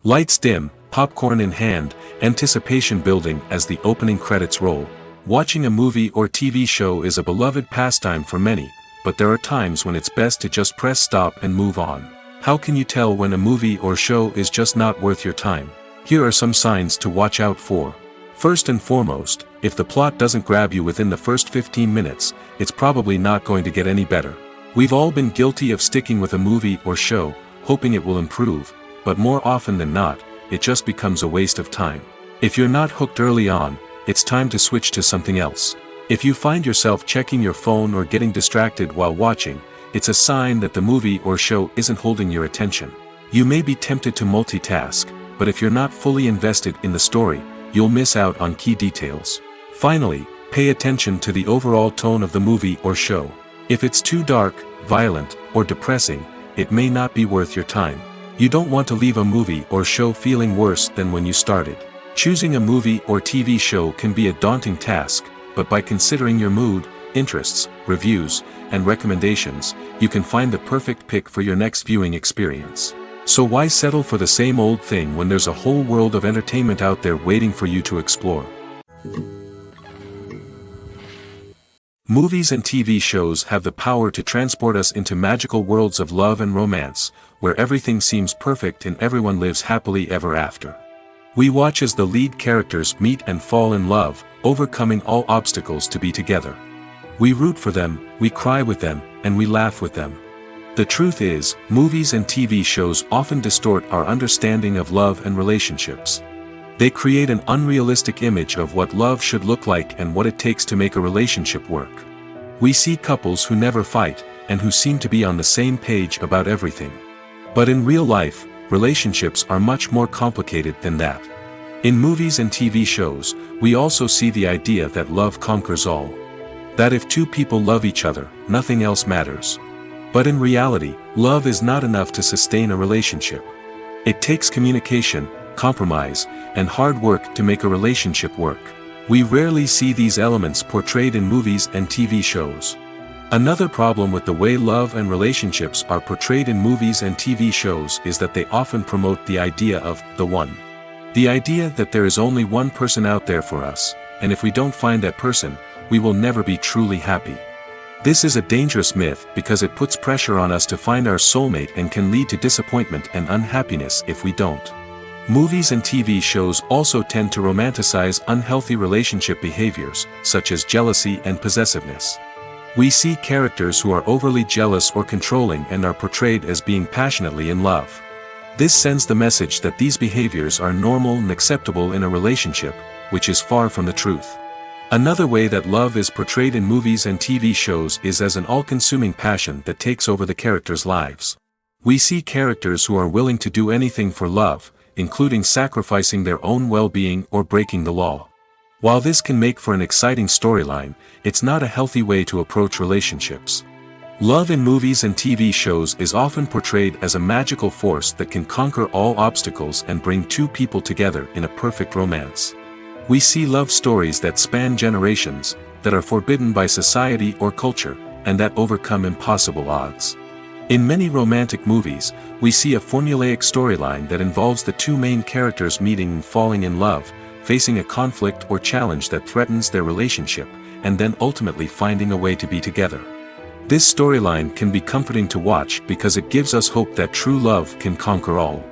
Lights dim, popcorn in hand, anticipation building as the opening credits roll. Watching a movie or TV show is a beloved pastime for many, but there are times when it's best to just press stop and move on. How can you tell when a movie or show is just not worth your time? Here are some signs to watch out for. First and foremost, if the plot doesn't grab you within the first 15 minutes, it's probably not going to get any better. We've all been guilty of sticking with a movie or show, hoping it will improve, but more often than not, it just becomes a waste of time. If you're not hooked early on, it's time to switch to something else. If you find yourself checking your phone or getting distracted while watching, it's a sign that the movie or show isn't holding your attention. You may be tempted to multitask, but if you're not fully invested in the story, you'll miss out on key details. Finally, pay attention to the overall tone of the movie or show. If it's too dark, violent, or depressing, it may not be worth your time. You don't want to leave a movie or show feeling worse than when you started. Choosing a movie or TV show can be a daunting task, but by considering your mood, interests, reviews, and recommendations, you can find the perfect pick for your next viewing experience. So why settle for the same old thing when there's a whole world of entertainment out there waiting for you to explore? Movies and TV shows have the power to transport us into magical worlds of love and romance, where everything seems perfect and everyone lives happily ever after. We watch as the lead characters meet and fall in love, overcoming all obstacles to be together. We root for them, we cry with them, and we laugh with them. The truth is, movies and TV shows often distort our understanding of love and relationships. They create an unrealistic image of what love should look like and what it takes to make a relationship work. We see couples who never fight, and who seem to be on the same page about everything. But in real life, relationships are much more complicated than that. In movies and TV shows, we also see the idea that love conquers all. That if two people love each other, nothing else matters. But in reality, love is not enough to sustain a relationship. It takes communication, compromise, and hard work to make a relationship work. We rarely see these elements portrayed in movies and TV shows. Another problem with the way love and relationships are portrayed in movies and TV shows is that they often promote the idea of the one. The idea that there is only one person out there for us, and if we don't find that person, we will never be truly happy. This is a dangerous myth because it puts pressure on us to find our soulmate and can lead to disappointment and unhappiness if we don't. Movies and TV shows also tend to romanticize unhealthy relationship behaviors, such as jealousy and possessiveness. We see characters who are overly jealous or controlling and are portrayed as being passionately in love. This sends the message that these behaviors are normal and acceptable in a relationship, which is far from the truth. Another way that love is portrayed in movies and TV shows is as an all-consuming passion that takes over the characters' lives. We see characters who are willing to do anything for love, including sacrificing their own well-being or breaking the law. While this can make for an exciting storyline, it's not a healthy way to approach relationships. Love in movies and TV shows is often portrayed as a magical force that can conquer all obstacles and bring two people together in a perfect romance. We see love stories that span generations, that are forbidden by society or culture, and that overcome impossible odds. In many romantic movies, we see a formulaic storyline that involves the two main characters meeting and falling in love, facing a conflict or challenge that threatens their relationship, and then ultimately finding a way to be together. This storyline can be comforting to watch because it gives us hope that true love can conquer all.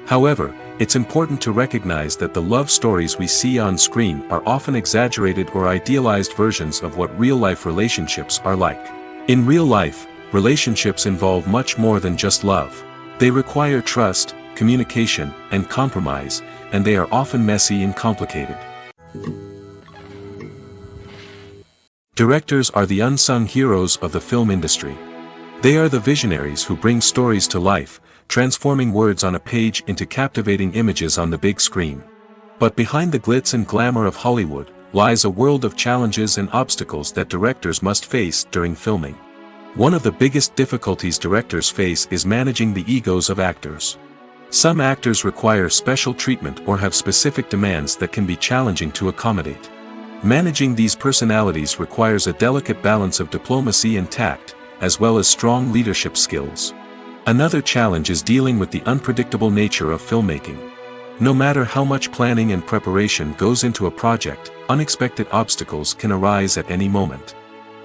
However, it's important to recognize that the love stories we see on screen are often exaggerated or idealized versions of what real-life relationships are like. In real life, relationships involve much more than just love. They require trust, communication, and compromise, and they are often messy and complicated. Directors are the unsung heroes of the film industry. They are the visionaries who bring stories to life, transforming words on a page into captivating images on the big screen. But behind the glitz and glamour of Hollywood, lies a world of challenges and obstacles that directors must face during filming. One of the biggest difficulties directors face is managing the egos of actors. Some actors require special treatment or have specific demands that can be challenging to accommodate. Managing these personalities requires a delicate balance of diplomacy and tact, as well as strong leadership skills. Another challenge is dealing with the unpredictable nature of filmmaking. No matter how much planning and preparation goes into a project, unexpected obstacles can arise at any moment.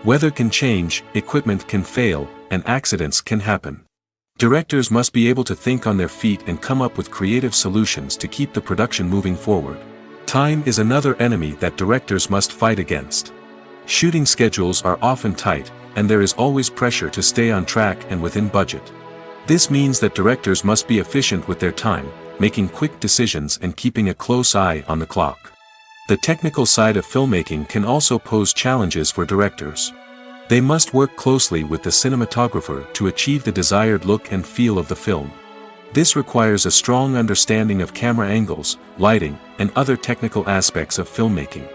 Weather can change, equipment can fail, and accidents can happen. Directors must be able to think on their feet and come up with creative solutions to keep the production moving forward. Time is another enemy that directors must fight against. Shooting schedules are often tight, and there is always pressure to stay on track and within budget. This means that directors must be efficient with their time, making quick decisions and keeping a close eye on the clock. The technical side of filmmaking can also pose challenges for directors. They must work closely with the cinematographer to achieve the desired look and feel of the film. This requires a strong understanding of camera angles, lighting, and other technical aspects of filmmaking.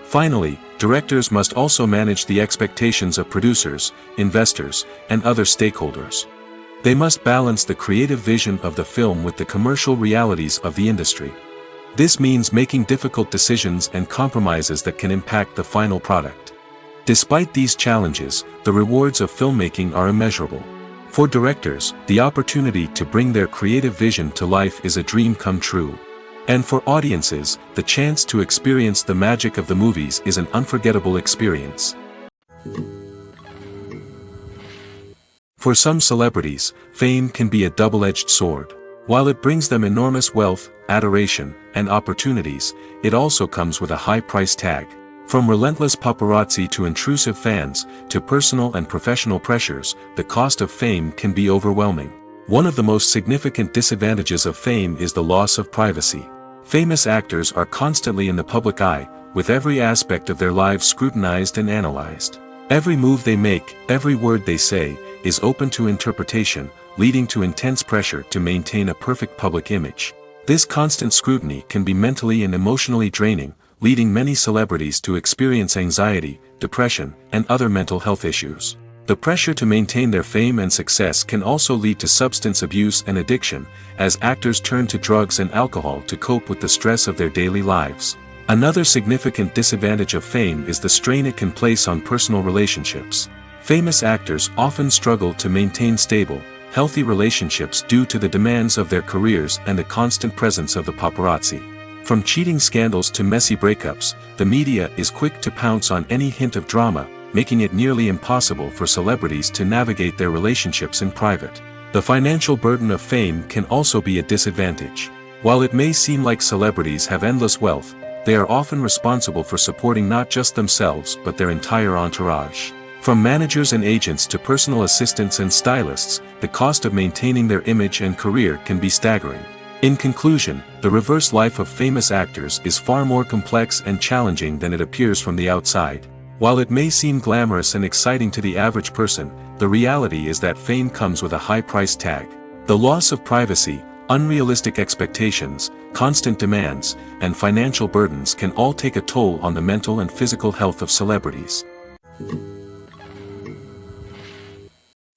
Finally, directors must also manage the expectations of producers, investors, and other stakeholders. They must balance the creative vision of the film with the commercial realities of the industry. This means making difficult decisions and compromises that can impact the final product. Despite these challenges, the rewards of filmmaking are immeasurable. For directors, the opportunity to bring their creative vision to life is a dream come true. And for audiences, the chance to experience the magic of the movies is an unforgettable experience. For some celebrities, fame can be a double-edged sword. While it brings them enormous wealth, adoration, and opportunities, it also comes with a high price tag. From relentless paparazzi to intrusive fans, to personal and professional pressures, the cost of fame can be overwhelming. One of the most significant disadvantages of fame is the loss of privacy. Famous actors are constantly in the public eye, with every aspect of their lives scrutinized and analyzed. Every move they make, every word they say, is open to interpretation, leading to intense pressure to maintain a perfect public image. This constant scrutiny can be mentally and emotionally draining, leading many celebrities to experience anxiety, depression, and other mental health issues. The pressure to maintain their fame and success can also lead to substance abuse and addiction, as actors turn to drugs and alcohol to cope with the stress of their daily lives. Another significant disadvantage of fame is the strain it can place on personal relationships. Famous actors often struggle to maintain stable, healthy relationships due to the demands of their careers and the constant presence of the paparazzi. From cheating scandals to messy breakups, the media is quick to pounce on any hint of drama, making it nearly impossible for celebrities to navigate their relationships in private. The financial burden of fame can also be a disadvantage. While it may seem like celebrities have endless wealth, they are often responsible for supporting not just themselves but their entire entourage. From managers and agents to personal assistants and stylists, the cost of maintaining their image and career can be staggering. In conclusion, the reverse life of famous actors is far more complex and challenging than it appears from the outside. While it may seem glamorous and exciting to the average person, the reality is that fame comes with a high price tag. The loss of privacy, unrealistic expectations, constant demands, and financial burdens can all take a toll on the mental and physical health of celebrities.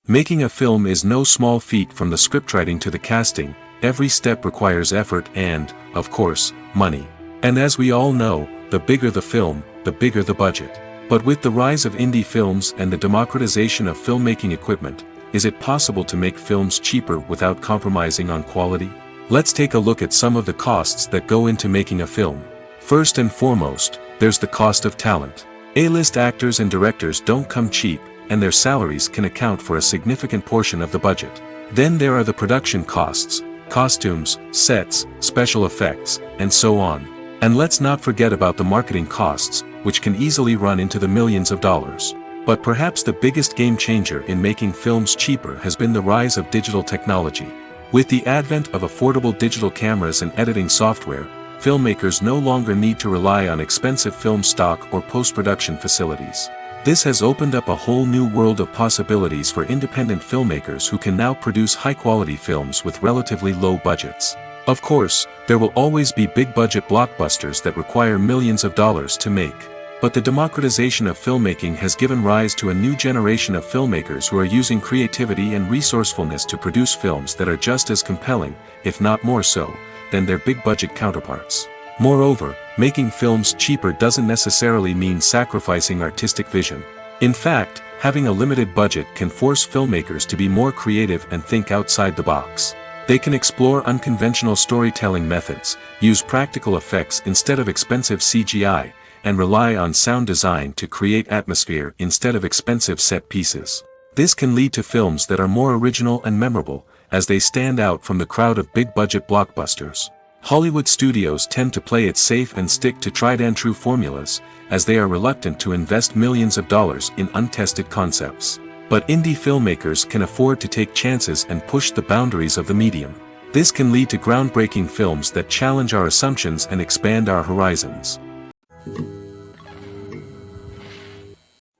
Making a film is no small feat. From the scriptwriting to the casting, every step requires effort and, of course, money. And as we all know, the bigger the film, the bigger the budget. But with the rise of indie films and the democratization of filmmaking equipment, is it possible to make films cheaper without compromising on quality? Let's take a look at some of the costs that go into making a film. First and foremost, there's the cost of talent. A-list actors and directors don't come cheap, and their salaries can account for a significant portion of the budget. Then there are the production costs, costumes, sets, special effects, and so on. And let's not forget about the marketing costs, which can easily run into the millions of dollars. But perhaps the biggest game changer in making films cheaper has been the rise of digital technology. With the advent of affordable digital cameras and editing software, filmmakers no longer need to rely on expensive film stock or post-production facilities. This has opened up a whole new world of possibilities for independent filmmakers who can now produce high-quality films with relatively low budgets. Of course, there will always be big-budget blockbusters that require millions of dollars to make. But the democratization of filmmaking has given rise to a new generation of filmmakers who are using creativity and resourcefulness to produce films that are just as compelling, if not more so, than their big-budget counterparts. Moreover, making films cheaper doesn't necessarily mean sacrificing artistic vision. In fact, having a limited budget can force filmmakers to be more creative and think outside the box. They can explore unconventional storytelling methods, use practical effects instead of expensive CGI, and rely on sound design to create atmosphere instead of expensive set pieces. This can lead to films that are more original and memorable, as they stand out from the crowd of big-budget blockbusters. Hollywood studios tend to play it safe and stick to tried-and-true formulas, as they are reluctant to invest millions of dollars in untested concepts. But indie filmmakers can afford to take chances and push the boundaries of the medium. This can lead to groundbreaking films that challenge our assumptions and expand our horizons.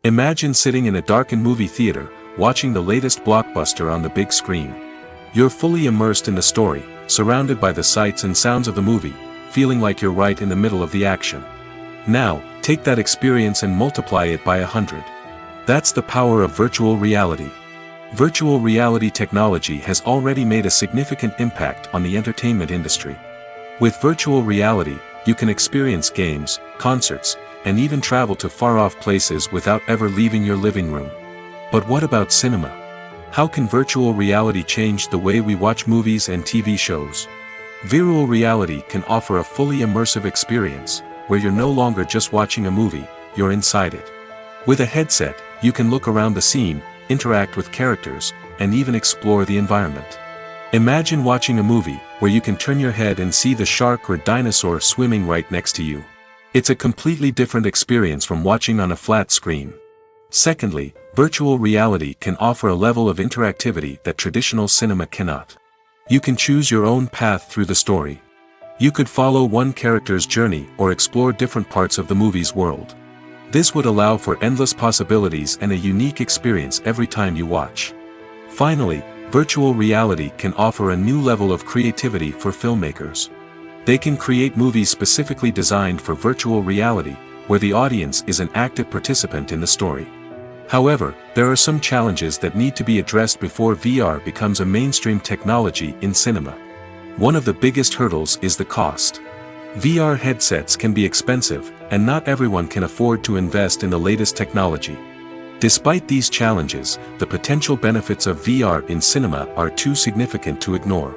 Imagine sitting in a darkened movie theater, watching the latest blockbuster on the big screen. You're fully immersed in the story, surrounded by the sights and sounds of the movie, feeling like you're right in the middle of the action. Now, take that experience and multiply it by 100. That's the power of virtual reality. Virtual reality technology has already made a significant impact on the entertainment industry. With virtual reality, you can experience games, concerts, and even travel to far-off places without ever leaving your living room. But what about cinema? How can virtual reality change the way we watch movies and TV shows? Virtual reality can offer a fully immersive experience, where you're no longer just watching a movie, you're inside it. With a headset, you can look around the scene, interact with characters, and even explore the environment. Imagine watching a movie, where you can turn your head and see the shark or dinosaur swimming right next to you. It's a completely different experience from watching on a flat screen. Secondly, virtual reality can offer a level of interactivity that traditional cinema cannot. You can choose your own path through the story. You could follow one character's journey or explore different parts of the movie's world. This would allow for endless possibilities and a unique experience every time you watch. Finally, virtual reality can offer a new level of creativity for filmmakers. They can create movies specifically designed for virtual reality, where the audience is an active participant in the story. However, there are some challenges that need to be addressed before VR becomes a mainstream technology in cinema. One of the biggest hurdles is the cost. VR headsets can be expensive, and not everyone can afford to invest in the latest technology. Despite these challenges, the potential benefits of VR in cinema are too significant to ignore.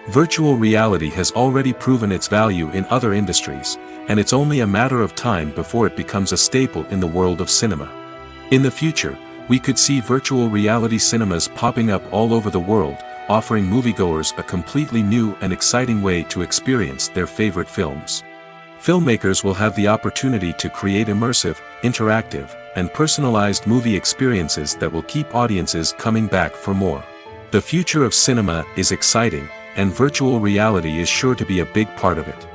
Virtual reality has already proven its value in other industries, and it's only a matter of time before it becomes a staple in the world of cinema. In the future, we could see virtual reality cinemas popping up all over the world, offering moviegoers a completely new and exciting way to experience their favorite films. Filmmakers will have the opportunity to create immersive, interactive, and personalized movie experiences that will keep audiences coming back for more. The future of cinema is exciting, and virtual reality is sure to be a big part of it.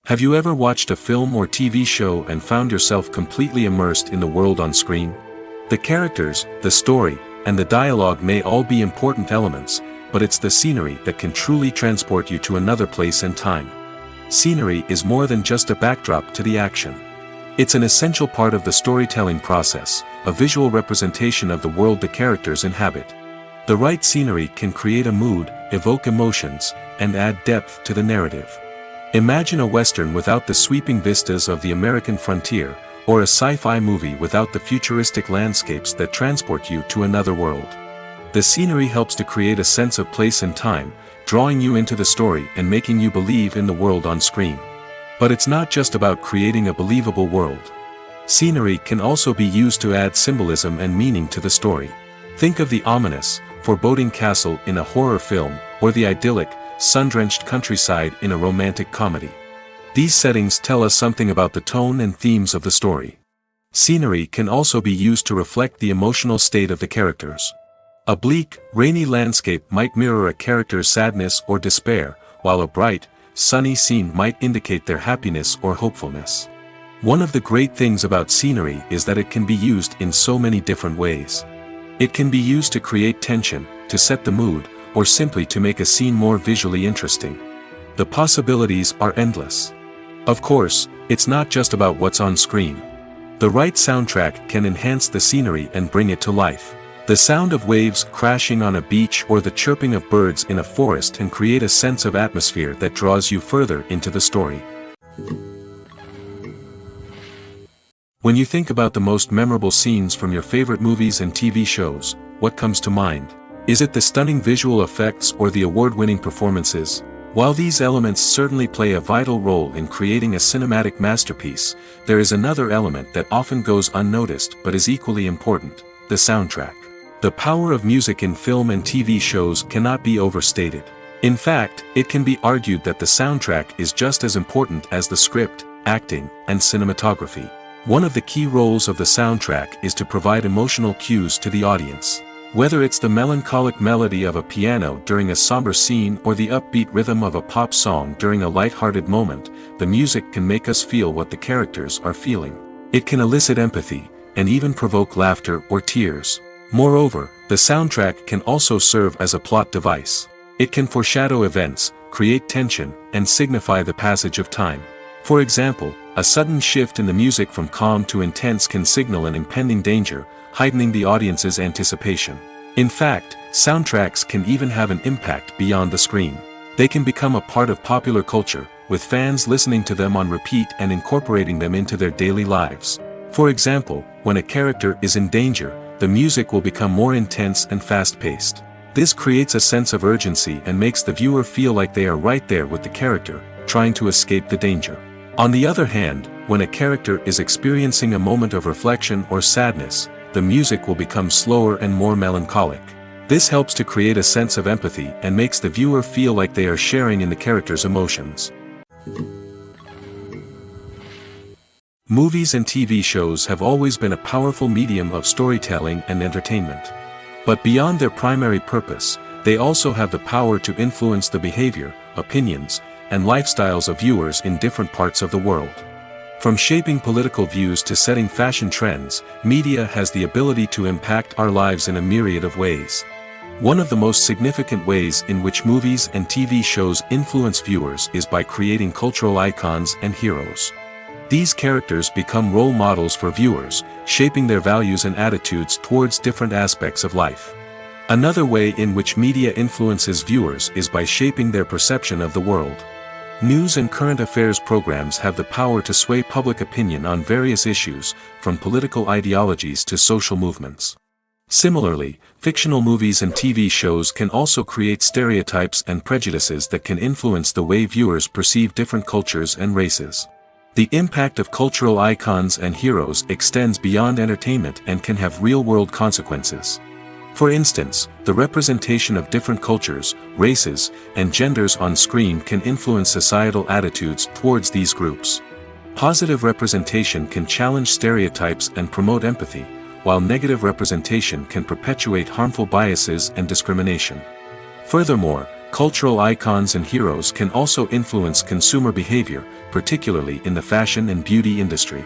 Have you ever watched a film or TV show and found yourself completely immersed in the world on screen? The characters, the story, and the dialogue may all be important elements, but it's the scenery that can truly transport you to another place and time. Scenery is more than just a backdrop to the action. It's an essential part of the storytelling process, a visual representation of the world the characters inhabit. The right scenery can create a mood, evoke emotions, and add depth to the narrative. Imagine a Western without the sweeping vistas of the American frontier, or a sci-fi movie without the futuristic landscapes that transport you to another world. The scenery helps to create a sense of place and time, drawing you into the story and making you believe in the world on screen. But it's not just about creating a believable world. Scenery can also be used to add symbolism and meaning to the story. Think of the ominous, foreboding castle in a horror film, or the idyllic, sun-drenched countryside in a romantic comedy. These settings tell us something about the tone and themes of the story. Scenery can also be used to reflect the emotional state of the characters. A bleak, rainy landscape might mirror a character's sadness or despair, while a bright, sunny scene might indicate their happiness or hopefulness. One of the great things about scenery is that it can be used in so many different ways. It can be used to create tension, to set the mood, or simply to make a scene more visually interesting. The possibilities are endless. Of course, it's not just about what's on screen. The right soundtrack can enhance the scenery and bring it to life. The sound of waves crashing on a beach or the chirping of birds in a forest can create a sense of atmosphere that draws you further into the story. When you think about the most memorable scenes from your favorite movies and TV shows, what comes to mind? Is it the stunning visual effects or the award-winning performances? While these elements certainly play a vital role in creating a cinematic masterpiece, there is another element that often goes unnoticed but is equally important: the soundtrack. The power of music in film and TV shows cannot be overstated. In fact, it can be argued that the soundtrack is just as important as the script, acting, and cinematography. One of the key roles of the soundtrack is to provide emotional cues to the audience. Whether it's the melancholic melody of a piano during a somber scene or the upbeat rhythm of a pop song during a light-hearted moment, the music can make us feel what the characters are feeling. It can elicit empathy, and even provoke laughter or tears. Moreover, the soundtrack can also serve as a plot device. It can foreshadow events, create tension, and signify the passage of time. For example, a sudden shift in the music from calm to intense can signal an impending danger, heightening the audience's anticipation. In fact, soundtracks can even have an impact beyond the screen. They can become a part of popular culture, with fans listening to them on repeat and incorporating them into their daily lives. For example, when a character is in danger, the music will become more intense and fast-paced. This creates a sense of urgency and makes the viewer feel like they are right there with the character, trying to escape the danger. On the other hand, when a character is experiencing a moment of reflection or sadness, the music will become slower and more melancholic. This helps to create a sense of empathy and makes the viewer feel like they are sharing in the character's emotions. Movies and TV shows have always been a powerful medium of storytelling and entertainment. But beyond their primary purpose, they also have the power to influence the behavior, opinions, and lifestyles of viewers in different parts of the world. From shaping political views to setting fashion trends, media has the ability to impact our lives in a myriad of ways. One of the most significant ways in which movies and TV shows influence viewers is by creating cultural icons and heroes. These characters become role models for viewers, shaping their values and attitudes towards different aspects of life. Another way in which media influences viewers is by shaping their perception of the world. News and current affairs programs have the power to sway public opinion on various issues, from political ideologies to social movements. Similarly, fictional movies and TV shows can also create stereotypes and prejudices that can influence the way viewers perceive different cultures and races. The impact of cultural icons and heroes extends beyond entertainment and can have real-world consequences. For instance, the representation of different cultures, races, and genders on screen can influence societal attitudes towards these groups. Positive representation can challenge stereotypes and promote empathy, while negative representation can perpetuate harmful biases and discrimination. Furthermore, cultural icons and heroes can also influence consumer behavior, particularly in the fashion and beauty industry.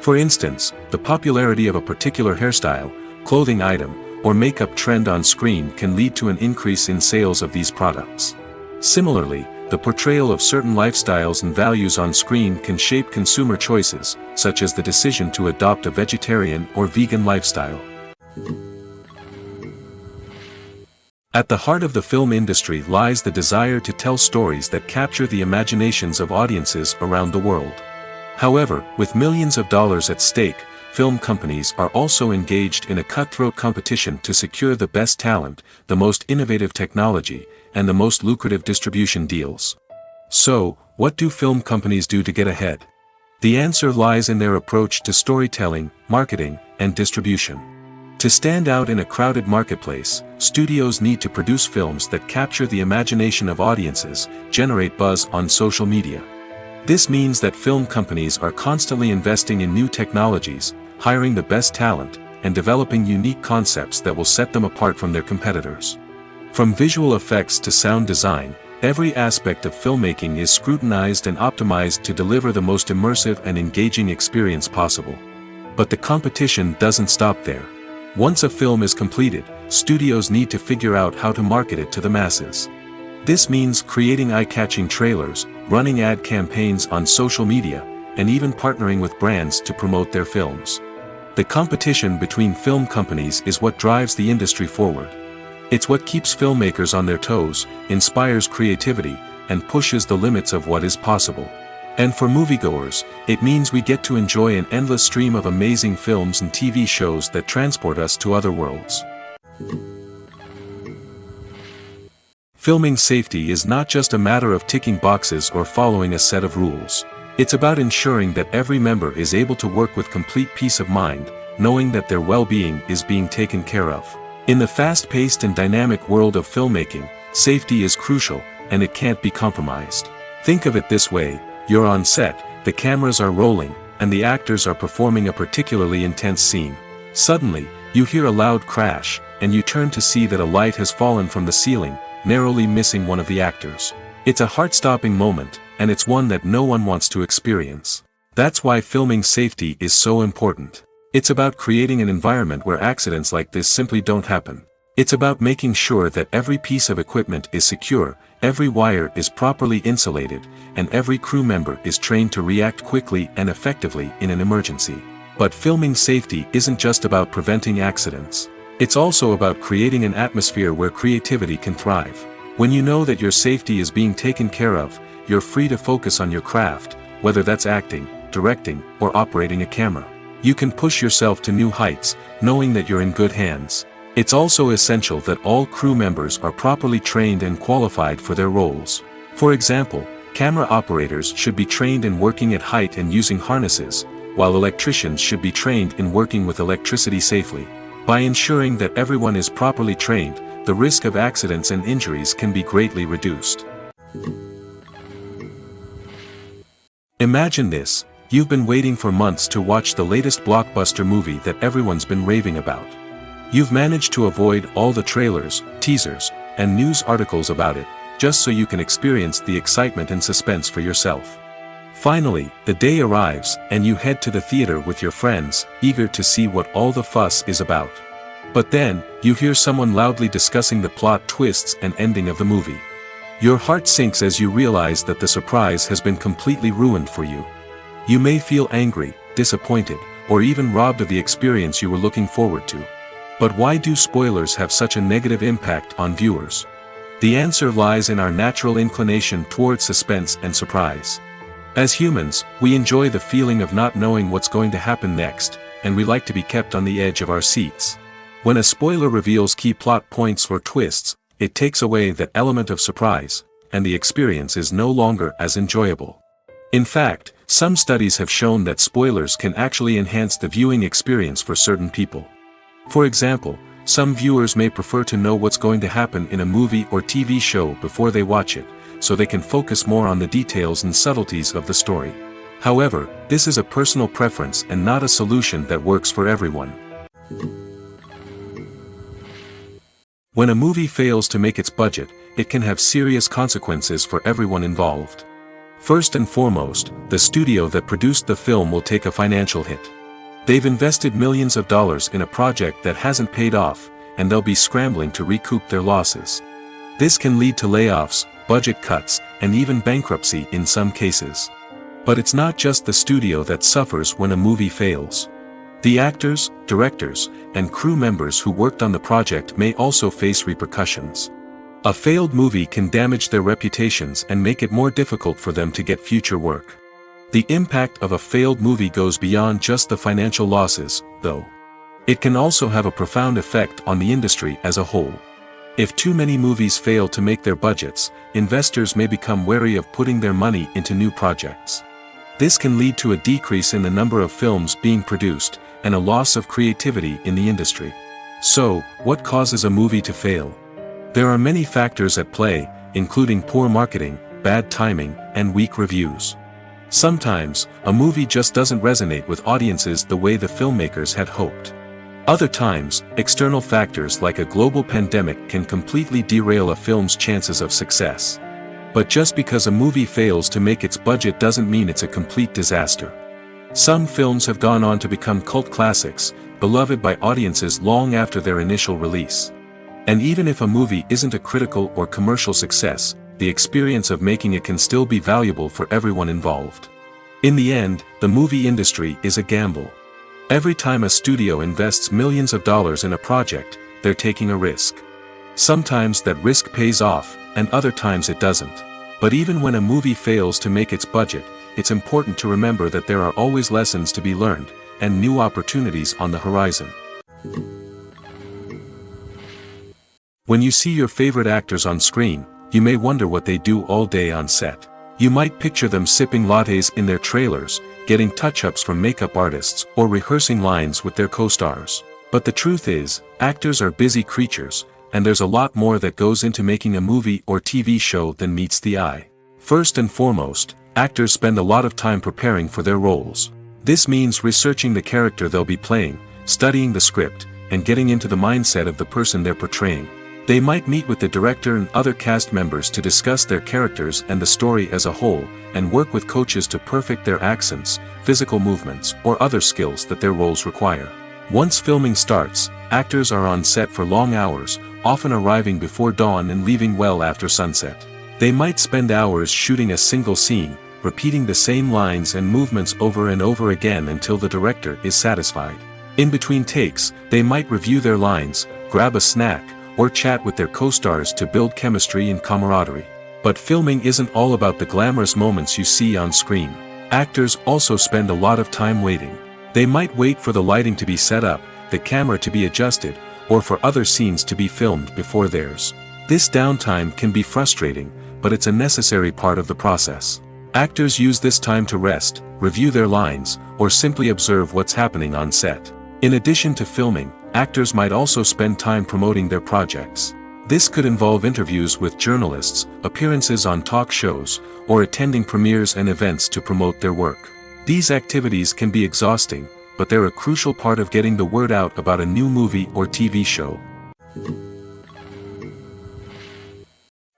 For instance, the popularity of a particular hairstyle, clothing item, or makeup trend on screen can lead to an increase in sales of these products. Similarly, the portrayal of certain lifestyles and values on screen can shape consumer choices, such as the decision to adopt a vegetarian or vegan lifestyle. At the heart of the film industry lies the desire to tell stories that capture the imaginations of audiences around the world. However, with millions of dollars at stake, film companies are also engaged in a cutthroat competition to secure the best talent, the most innovative technology, and the most lucrative distribution deals. So, what do film companies do to get ahead? The answer lies in their approach to storytelling, marketing, and distribution. To stand out in a crowded marketplace, studios need to produce films that capture the imagination of audiences, generate buzz on social media. This means that film companies are constantly investing in new technologies, hiring the best talent, and developing unique concepts that will set them apart from their competitors. From visual effects to sound design, every aspect of filmmaking is scrutinized and optimized to deliver the most immersive and engaging experience possible. But the competition doesn't stop there. Once a film is completed, studios need to figure out how to market it to the masses. This means creating eye-catching trailers, running ad campaigns on social media, and even partnering with brands to promote their films. The competition between film companies is what drives the industry forward. It's what keeps filmmakers on their toes, inspires creativity, and pushes the limits of what is possible. And for moviegoers, it means we get to enjoy an endless stream of amazing films and TV shows that transport us to other worlds. Filming safety is not just a matter of ticking boxes or following a set of rules. It's about ensuring that every member is able to work with complete peace of mind, knowing that their well-being is being taken care of. In the fast-paced and dynamic world of filmmaking, safety is crucial, and it can't be compromised. Think of it this way: you're on set, the cameras are rolling, and the actors are performing a particularly intense scene. Suddenly, you hear a loud crash, and you turn to see that a light has fallen from the ceiling, narrowly missing one of the actors. It's a heart-stopping moment, and it's one that no one wants to experience. That's why filming safety is so important. It's about creating an environment where accidents like this simply don't happen. It's about making sure that every piece of equipment is secure, every wire is properly insulated, and every crew member is trained to react quickly and effectively in an emergency. But filming safety isn't just about preventing accidents. It's also about creating an atmosphere where creativity can thrive. When you know that your safety is being taken care of, you're free to focus on your craft, whether that's acting, directing, or operating a camera. You can push yourself to new heights, knowing that you're in good hands. It's also essential that all crew members are properly trained and qualified for their roles. For example, camera operators should be trained in working at height and using harnesses, while electricians should be trained in working with electricity safely. By ensuring that everyone is properly trained, the risk of accidents and injuries can be greatly reduced. Imagine this: you've been waiting for months to watch the latest blockbuster movie that everyone's been raving about. You've managed to avoid all the trailers, teasers, and news articles about it, just so you can experience the excitement and suspense for yourself. Finally, the day arrives, and you head to the theater with your friends, eager to see what all the fuss is about. But then, you hear someone loudly discussing the plot twists and ending of the movie. Your heart sinks as you realize that the surprise has been completely ruined for you. You may feel angry, disappointed, or even robbed of the experience you were looking forward to. But why do spoilers have such a negative impact on viewers? The answer lies in our natural inclination toward suspense and surprise. As humans, we enjoy the feeling of not knowing what's going to happen next, and we like to be kept on the edge of our seats. When a spoiler reveals key plot points or twists, it takes away that element of surprise, and the experience is no longer as enjoyable. In fact, some studies have shown that spoilers can actually enhance the viewing experience for certain people. For example, some viewers may prefer to know what's going to happen in a movie or TV show before they watch it, so they can focus more on the details and subtleties of the story. However, this is a personal preference and not a solution that works for everyone. When a movie fails to make its budget, it can have serious consequences for everyone involved. First and foremost, the studio that produced the film will take a financial hit. They've invested millions of dollars in a project that hasn't paid off, and they'll be scrambling to recoup their losses. This can lead to layoffs, budget cuts, and even bankruptcy in some cases. But it's not just the studio that suffers when a movie fails. The actors, directors, and crew members who worked on the project may also face repercussions. A failed movie can damage their reputations and make it more difficult for them to get future work. The impact of a failed movie goes beyond just the financial losses, though. It can also have a profound effect on the industry as a whole. If too many movies fail to make their budgets, investors may become wary of putting their money into new projects. This can lead to a decrease in the number of films being produced, and a loss of creativity in the industry. So, what causes a movie to fail? There are many factors at play, including poor marketing, bad timing, and weak reviews. Sometimes, a movie just doesn't resonate with audiences the way the filmmakers had hoped. Other times, external factors like a global pandemic can completely derail a film's chances of success. But just because a movie fails to make its budget doesn't mean it's a complete disaster. Some films have gone on to become cult classics, beloved by audiences long after their initial release. And even if a movie isn't a critical or commercial success, the experience of making it can still be valuable for everyone involved. In the end, the movie industry is a gamble. Every time a studio invests millions of dollars in a project, they're taking a risk. Sometimes that risk pays off, and other times it doesn't. But even when a movie fails to make its budget, it's important to remember that there are always lessons to be learned, and new opportunities on the horizon. When you see your favorite actors on screen, you may wonder what they do all day on set. You might picture them sipping lattes in their trailers, getting touch-ups from makeup artists, or rehearsing lines with their co-stars. But the truth is, actors are busy creatures, and there's a lot more that goes into making a movie or TV show than meets the eye. First and foremost, actors spend a lot of time preparing for their roles. This means researching the character they'll be playing, studying the script, and getting into the mindset of the person they're portraying. They might meet with the director and other cast members to discuss their characters and the story as a whole, and work with coaches to perfect their accents, physical movements, or other skills that their roles require. Once filming starts, actors are on set for long hours, often arriving before dawn and leaving well after sunset. They might spend hours shooting a single scene, repeating the same lines and movements over and over again until the director is satisfied. In between takes, they might review their lines, grab a snack, or chat with their co-stars to build chemistry and camaraderie. But filming isn't all about the glamorous moments you see on screen. Actors also spend a lot of time waiting. They might wait for the lighting to be set up, the camera to be adjusted, or for other scenes to be filmed before theirs. This downtime can be frustrating, but it's a necessary part of the process. Actors use this time to rest, review their lines, or simply observe what's happening on set. In addition to filming, actors might also spend time promoting their projects. This could involve interviews with journalists, appearances on talk shows, or attending premieres and events to promote their work. These activities can be exhausting, but they're a crucial part of getting the word out about a new movie or TV show.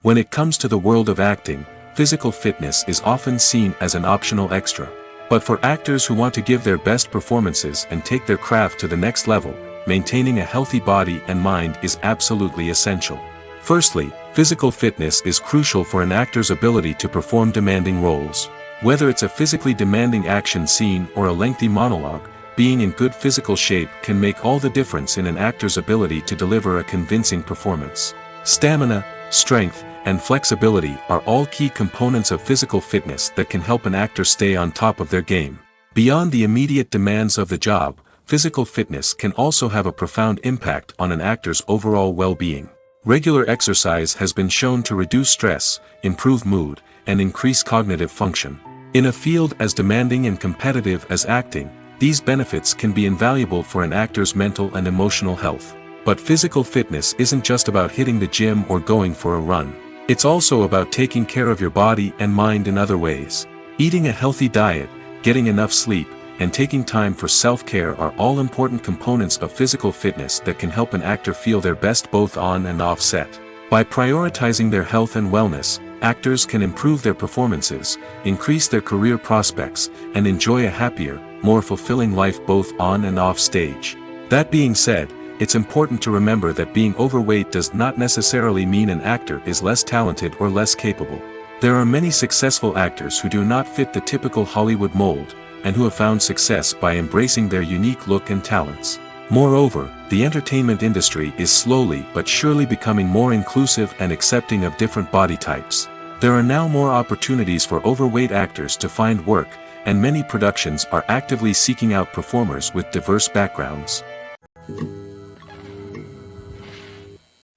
When it comes to the world of acting, physical fitness is often seen as an optional extra. But for actors who want to give their best performances and take their craft to the next level, maintaining a healthy body and mind is absolutely essential. Firstly, physical fitness is crucial for an actor's ability to perform demanding roles. Whether it's a physically demanding action scene or a lengthy monologue, being in good physical shape can make all the difference in an actor's ability to deliver a convincing performance. Stamina, strength, and flexibility are all key components of physical fitness that can help an actor stay on top of their game. Beyond the immediate demands of the job, physical fitness can also have a profound impact on an actor's overall well-being. Regular exercise has been shown to reduce stress, improve mood, and increase cognitive function. In a field as demanding and competitive as acting, these benefits can be invaluable for an actor's mental and emotional health. But physical fitness isn't just about hitting the gym or going for a run. It's also about taking care of your body and mind in other ways. Eating a healthy diet, getting enough sleep, and taking time for self-care are all important components of physical fitness that can help an actor feel their best both on and off set. By prioritizing their health and wellness, actors can improve their performances, increase their career prospects, and enjoy a happier, more fulfilling life both on and off stage. That being said, it's important to remember that being overweight does not necessarily mean an actor is less talented or less capable. There are many successful actors who do not fit the typical Hollywood mold, and who have found success by embracing their unique look and talents. Moreover, the entertainment industry is slowly but surely becoming more inclusive and accepting of different body types. There are now more opportunities for overweight actors to find work, and many productions are actively seeking out performers with diverse backgrounds.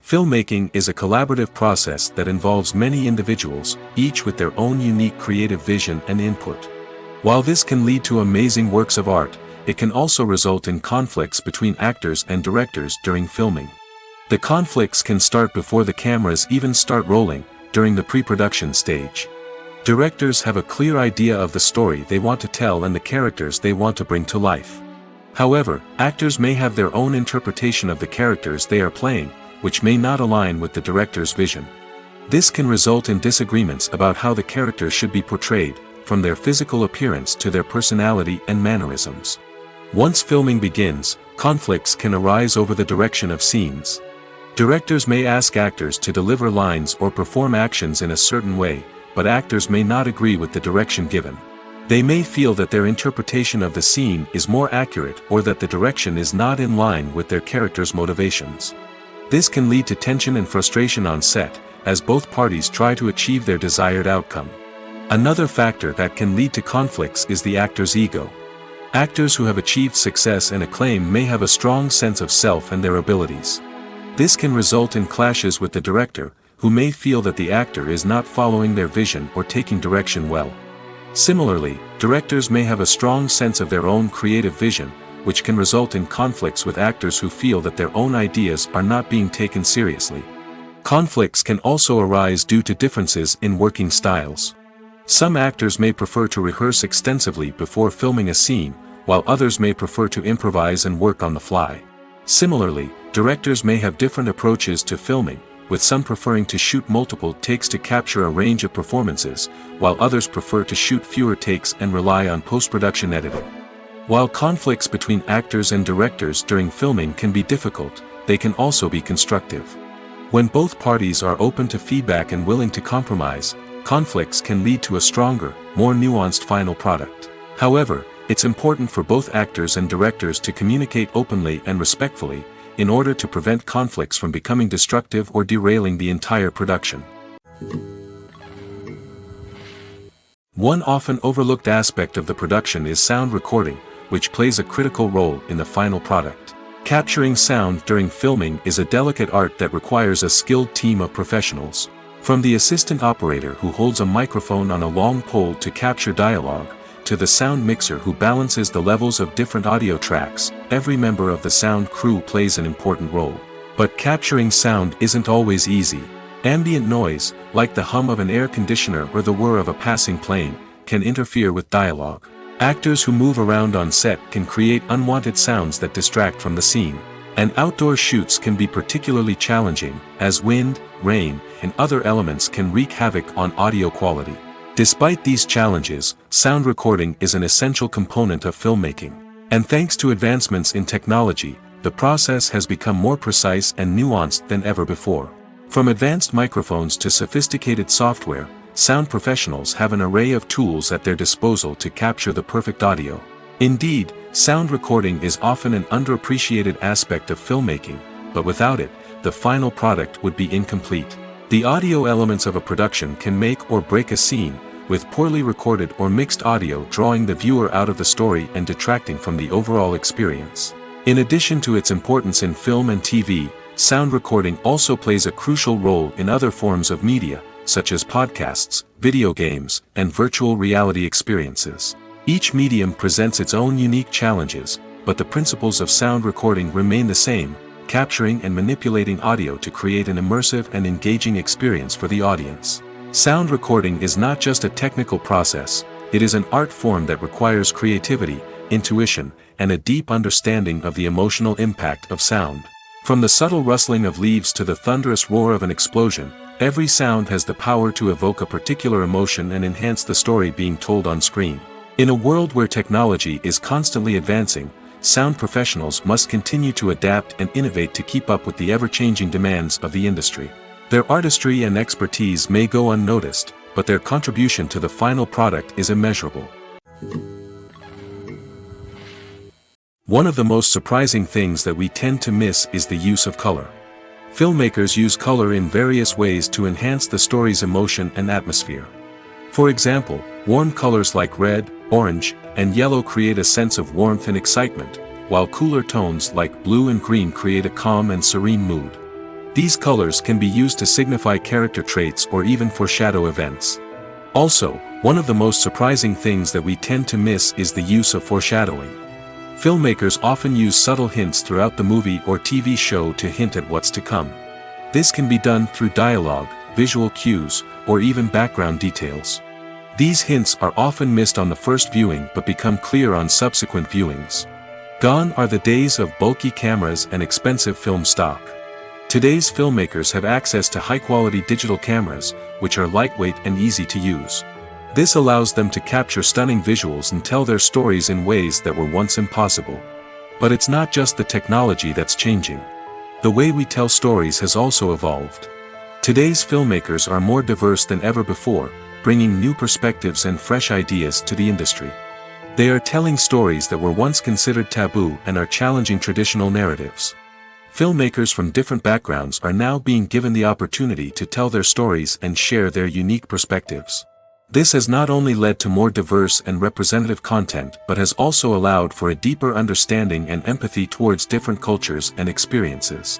Filmmaking is a collaborative process that involves many individuals, each with their own unique creative vision and input. While this can lead to amazing works of art, it can also result in conflicts between actors and directors during filming. The conflicts can start before the cameras even start rolling, during the pre-production stage. Directors have a clear idea of the story they want to tell and the characters they want to bring to life. However, actors may have their own interpretation of the characters they are playing, which may not align with the director's vision. This can result in disagreements about how the characters should be portrayed, from their physical appearance to their personality and mannerisms. Once filming begins, conflicts can arise over the direction of scenes. Directors may ask actors to deliver lines or perform actions in a certain way, but actors may not agree with the direction given. They may feel that their interpretation of the scene is more accurate or that the direction is not in line with their character's motivations. This can lead to tension and frustration on set, as both parties try to achieve their desired outcome. Another factor that can lead to conflicts is the actor's ego. Actors who have achieved success and acclaim may have a strong sense of self and their abilities. This can result in clashes with the director, who may feel that the actor is not following their vision or taking direction well. Similarly, directors may have a strong sense of their own creative vision, which can result in conflicts with actors who feel that their own ideas are not being taken seriously. Conflicts can also arise due to differences in working styles. Some actors may prefer to rehearse extensively before filming a scene, while others may prefer to improvise and work on the fly. Similarly, directors may have different approaches to filming, with some preferring to shoot multiple takes to capture a range of performances, while others prefer to shoot fewer takes and rely on post-production editing. While conflicts between actors and directors during filming can be difficult, they can also be constructive. When both parties are open to feedback and willing to compromise, conflicts can lead to a stronger, more nuanced final product. However, it's important for both actors and directors to communicate openly and respectfully, in order to prevent conflicts from becoming destructive or derailing the entire production. One often overlooked aspect of the production is sound recording, which plays a critical role in the final product. Capturing sound during filming is a delicate art that requires a skilled team of professionals. From the assistant operator who holds a microphone on a long pole to capture dialogue, to the sound mixer who balances the levels of different audio tracks, every member of the sound crew plays an important role. But capturing sound isn't always easy. Ambient noise, like the hum of an air conditioner or the whir of a passing plane, can interfere with dialogue. Actors who move around on set can create unwanted sounds that distract from the scene. And outdoor shoots can be particularly challenging, as wind, rain, and other elements can wreak havoc on audio quality. Despite these challenges, sound recording is an essential component of filmmaking. And thanks to advancements in technology, the process has become more precise and nuanced than ever before. From advanced microphones to sophisticated software, sound professionals have an array of tools at their disposal to capture the perfect audio. Indeed, sound recording is often an underappreciated aspect of filmmaking, but without it, the final product would be incomplete. The audio elements of a production can make or break a scene, with poorly recorded or mixed audio drawing the viewer out of the story and detracting from the overall experience. In addition to its importance in film and TV, sound recording also plays a crucial role in other forms of media, such as podcasts, video games, and virtual reality experiences. Each medium presents its own unique challenges, but the principles of sound recording remain the same, capturing and manipulating audio to create an immersive and engaging experience for the audience. Sound recording is not just a technical process, it is an art form that requires creativity, intuition, and a deep understanding of the emotional impact of sound. From the subtle rustling of leaves to the thunderous roar of an explosion, every sound has the power to evoke a particular emotion and enhance the story being told on screen. In a world where technology is constantly advancing, sound professionals must continue to adapt and innovate to keep up with the ever-changing demands of the industry. Their artistry and expertise may go unnoticed, but their contribution to the final product is immeasurable. One of the most surprising things that we tend to miss is the use of color. Filmmakers use color in various ways to enhance the story's emotion and atmosphere. For example, warm colors like red, orange, and yellow create a sense of warmth and excitement, while cooler tones like blue and green create a calm and serene mood. These colors can be used to signify character traits or even foreshadow events. Also, one of the most surprising things that we tend to miss is the use of foreshadowing. Filmmakers often use subtle hints throughout the movie or TV show to hint at what's to come. This can be done through dialogue, visual cues, or even background details. These hints are often missed on the first viewing but become clear on subsequent viewings. Gone are the days of bulky cameras and expensive film stock. Today's filmmakers have access to high-quality digital cameras, which are lightweight and easy to use. This allows them to capture stunning visuals and tell their stories in ways that were once impossible. But it's not just the technology that's changing. The way we tell stories has also evolved. Today's filmmakers are more diverse than ever before, bringing new perspectives and fresh ideas to the industry. They are telling stories that were once considered taboo and are challenging traditional narratives. Filmmakers from different backgrounds are now being given the opportunity to tell their stories and share their unique perspectives. This has not only led to more diverse and representative content but has also allowed for a deeper understanding and empathy towards different cultures and experiences.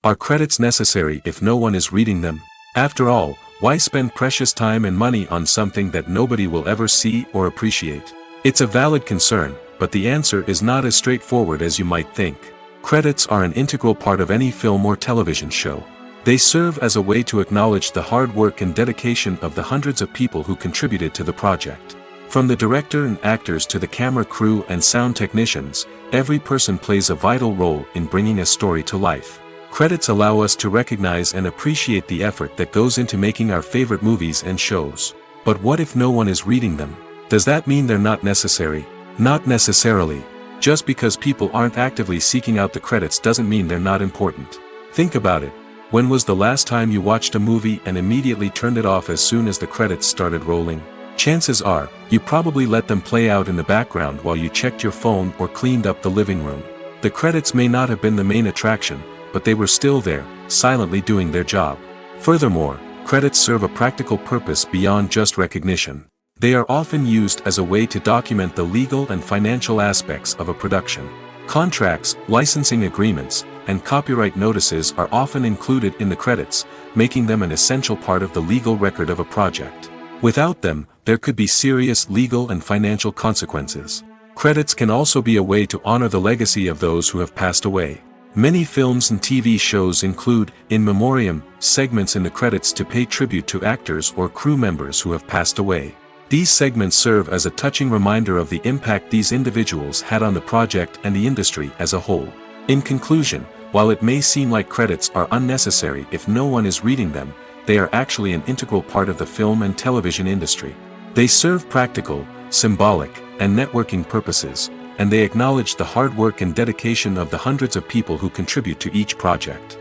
Are credits necessary if no one is reading them? After all, why spend precious time and money on something that nobody will ever see or appreciate? It's a valid concern, but the answer is not as straightforward as you might think. Credits are an integral part of any film or television show. They serve as a way to acknowledge the hard work and dedication of the hundreds of people who contributed to the project. From the director and actors to the camera crew and sound technicians, every person plays a vital role in bringing a story to life. Credits allow us to recognize and appreciate the effort that goes into making our favorite movies and shows. But what if no one is reading them? Does that mean they're not necessary? Not necessarily. Just because people aren't actively seeking out the credits doesn't mean they're not important. Think about it. When was the last time you watched a movie and immediately turned it off as soon as the credits started rolling? Chances are, you probably let them play out in the background while you checked your phone or cleaned up the living room. The credits may not have been the main attraction, but they were still there, silently doing their job. Furthermore, credits serve a practical purpose beyond just recognition. They are often used as a way to document the legal and financial aspects of a production. Contracts, licensing agreements, and copyright notices are often included in the credits, making them an essential part of the legal record of a project. Without them, there could be serious legal and financial consequences. Credits can also be a way to honor the legacy of those who have passed away. Many films and TV shows include, in memoriam, segments in the credits to pay tribute to actors or crew members who have passed away. These segments serve as a touching reminder of the impact these individuals had on the project and the industry as a whole. In conclusion, while it may seem like credits are unnecessary if no one is reading them, they are actually an integral part of the film and television industry. They serve practical, symbolic, and networking purposes, and they acknowledge the hard work and dedication of the hundreds of people who contribute to each project.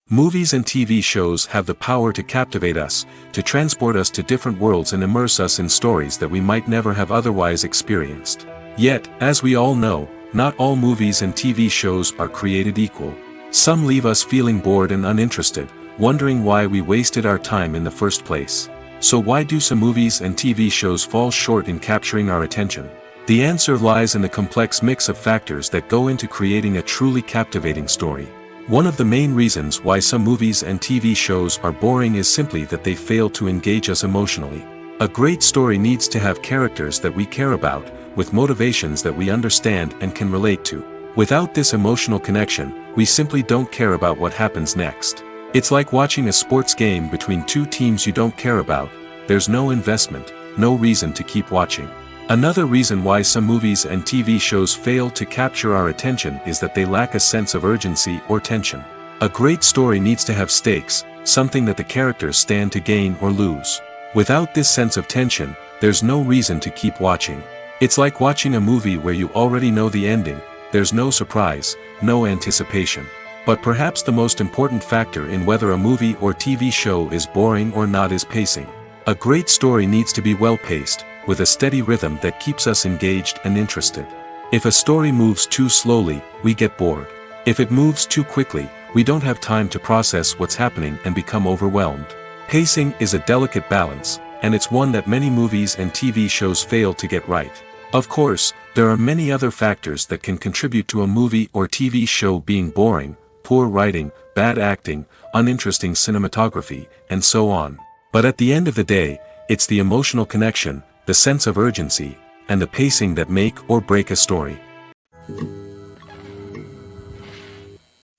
Movies and TV shows have the power to captivate us, to transport us to different worlds and immerse us in stories that we might never have otherwise experienced. Yet, as we all know, not all movies and TV shows are created equal. Some leave us feeling bored and uninterested, wondering why we wasted our time in the first place. So why do some movies and TV shows fall short in capturing our attention? The answer lies in the complex mix of factors that go into creating a truly captivating story. One of the main reasons why some movies and TV shows are boring is simply that they fail to engage us emotionally. A great story needs to have characters that we care about, with motivations that we understand and can relate to. Without this emotional connection, we simply don't care about what happens next. It's like watching a sports game between two teams you don't care about. There's no investment, no reason to keep watching. Another reason why some movies and TV shows fail to capture our attention is that they lack a sense of urgency or tension. A great story needs to have stakes, something that the characters stand to gain or lose. Without this sense of tension, there's no reason to keep watching. It's like watching a movie where you already know the ending. There's no surprise, no anticipation. But perhaps the most important factor in whether a movie or TV show is boring or not is pacing. A great story needs to be well-paced, with a steady rhythm that keeps us engaged and interested. If a story moves too slowly, we get bored. If it moves too quickly, we don't have time to process what's happening and become overwhelmed. Pacing is a delicate balance, and it's one that many movies and TV shows fail to get right. Of course, there are many other factors that can contribute to a movie or TV show being boring: poor writing, bad acting, uninteresting cinematography, and so on. But at the end of the day, it's the emotional connection, the sense of urgency, and the pacing that make or break a story.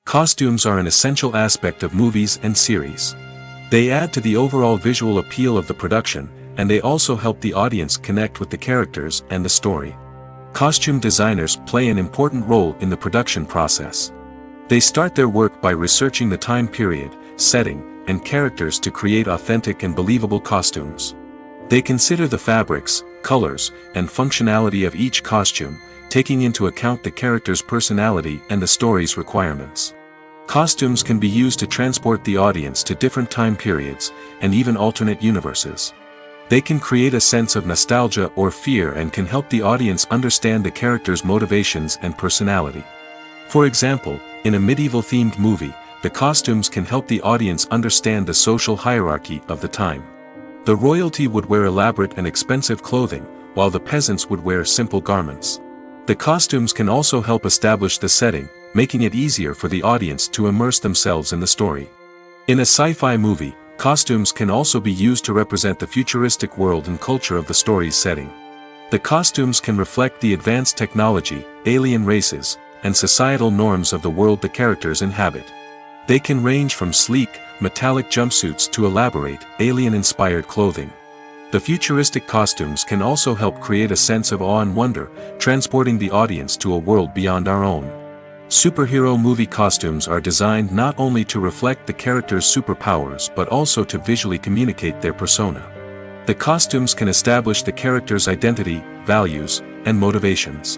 Costumes are an essential aspect of movies and series. They add to the overall visual appeal of the production, and they also help the audience connect with the characters and the story. Costume designers play an important role in the production process. They start their work by researching the time period, setting, and characters to create authentic and believable costumes. They consider the fabrics, colors, and functionality of each costume, taking into account the character's personality and the story's requirements. Costumes can be used to transport the audience to different time periods, and even alternate universes. They can create a sense of nostalgia or fear and can help the audience understand the character's motivations and personality. For example, in a medieval-themed movie, the costumes can help the audience understand the social hierarchy of the time. The royalty would wear elaborate and expensive clothing, while the peasants would wear simple garments. The costumes can also help establish the setting, making it easier for the audience to immerse themselves in the story. In a sci-fi movie, costumes can also be used to represent the futuristic world and culture of the story's setting. The costumes can reflect the advanced technology, alien races, and societal norms of the world the characters inhabit. They can range from sleek, metallic jumpsuits to elaborate, alien-inspired clothing. The futuristic costumes can also help create a sense of awe and wonder, transporting the audience to a world beyond our own. Superhero movie costumes are designed not only to reflect the character's superpowers but also to visually communicate their persona. The costumes can establish the character's identity, values, and motivations.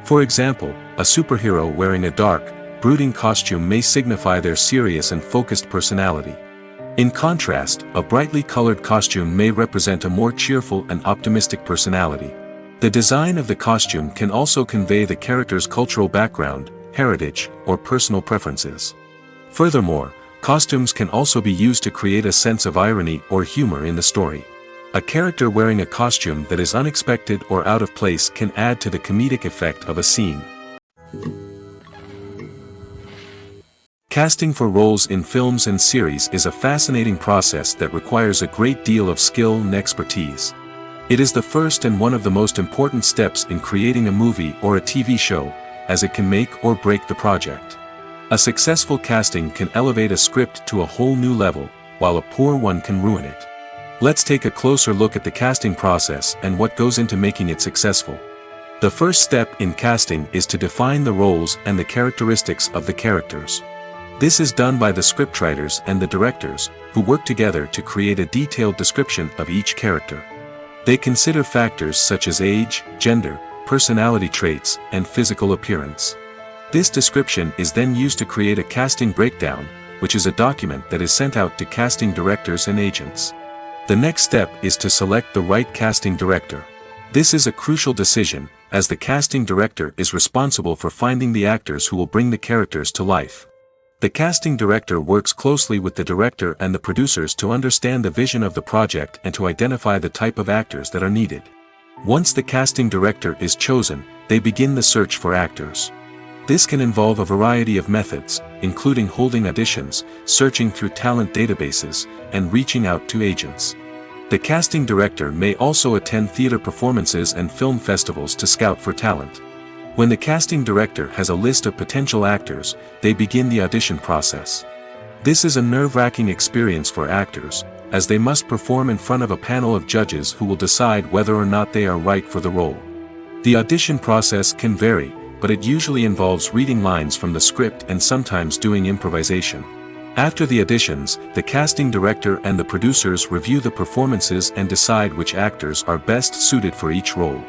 For example, a superhero wearing a dark, brooding costume may signify their serious and focused personality. In contrast, a brightly colored costume may represent a more cheerful and optimistic personality. The design of the costume can also convey the character's cultural background, heritage, or personal preferences. Furthermore, costumes can also be used to create a sense of irony or humor in the story. A character wearing a costume that is unexpected or out of place can add to the comedic effect of a scene. Casting for roles in films and series is a fascinating process that requires a great deal of skill and expertise. It is the first and one of the most important steps in creating a movie or a TV show, as it can make or break the project. A successful casting can elevate a script to a whole new level, while a poor one can ruin it. Let's take a closer look at the casting process and what goes into making it successful. The first step in casting is to define the roles and the characteristics of the characters. This is done by the scriptwriters and the directors, who work together to create a detailed description of each character. They consider factors such as age, gender, personality traits, and physical appearance. This description is then used to create a casting breakdown, which is a document that is sent out to casting directors and agents. The next step is to select the right casting director. This is a crucial decision, as the casting director is responsible for finding the actors who will bring the characters to life. The casting director works closely with the director and the producers to understand the vision of the project and to identify the type of actors that are needed. Once the casting director is chosen, they begin the search for actors. This can involve a variety of methods, including holding auditions, searching through talent databases, and reaching out to agents. The casting director may also attend theater performances and film festivals to scout for talent. When the casting director has a list of potential actors, they begin the audition process. This is a nerve-wracking experience for actors, as they must perform in front of a panel of judges who will decide whether or not they are right for the role. The audition process can vary, but it usually involves reading lines from the script and sometimes doing improvisation. After the auditions, the casting director and the producers review the performances and decide which actors are best suited for each role.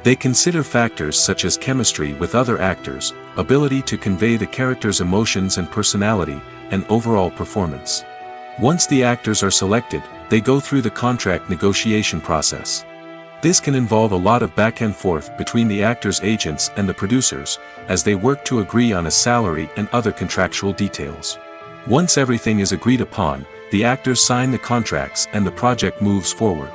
They consider factors such as chemistry with other actors, ability to convey the character's emotions and personality, and overall performance. Once the actors are selected, they go through the contract negotiation process. This can involve a lot of back and forth between the actors' agents and the producers, as they work to agree on a salary and other contractual details. Once everything is agreed upon, the actors sign the contracts and the project moves forward.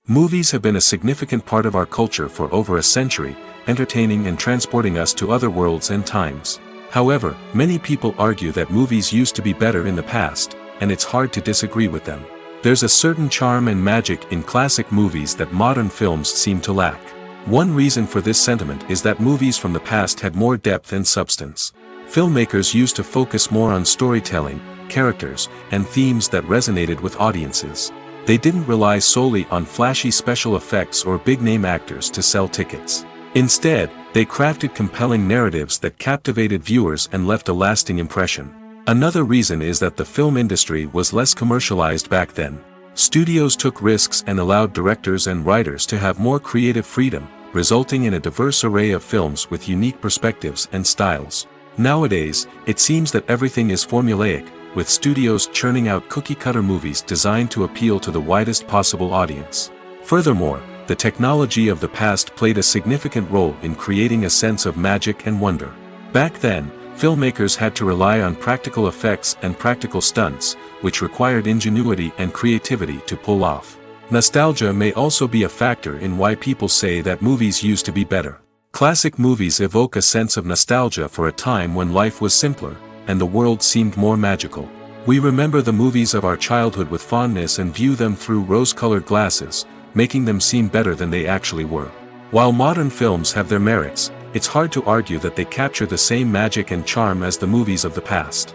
Movies have been a significant part of our culture for over a century, entertaining and transporting us to other worlds and times. However, many people argue that movies used to be better in the past, and it's hard to disagree with them. There's a certain charm and magic in classic movies that modern films seem to lack. One reason for this sentiment is that movies from the past had more depth and substance. Filmmakers used to focus more on storytelling, characters, and themes that resonated with audiences. They didn't rely solely on flashy special effects or big-name actors to sell tickets. Instead, they crafted compelling narratives that captivated viewers and left a lasting impression. Another reason is that the film industry was less commercialized back then. Studios took risks and allowed directors and writers to have more creative freedom, resulting in a diverse array of films with unique perspectives and styles. Nowadays, it seems that everything is formulaic, with studios churning out cookie-cutter movies designed to appeal to the widest possible audience. Furthermore, the technology of the past played a significant role in creating a sense of magic and wonder. Back then, filmmakers had to rely on practical effects and practical stunts, which required ingenuity and creativity to pull off. Nostalgia may also be a factor in why people say that movies used to be better. Classic movies evoke a sense of nostalgia for a time when life was simpler, and the world seemed more magical. We remember the movies of our childhood with fondness and view them through rose-colored glasses, making them seem better than they actually were. While modern films have their merits, it's hard to argue that they capture the same magic and charm as the movies of the past.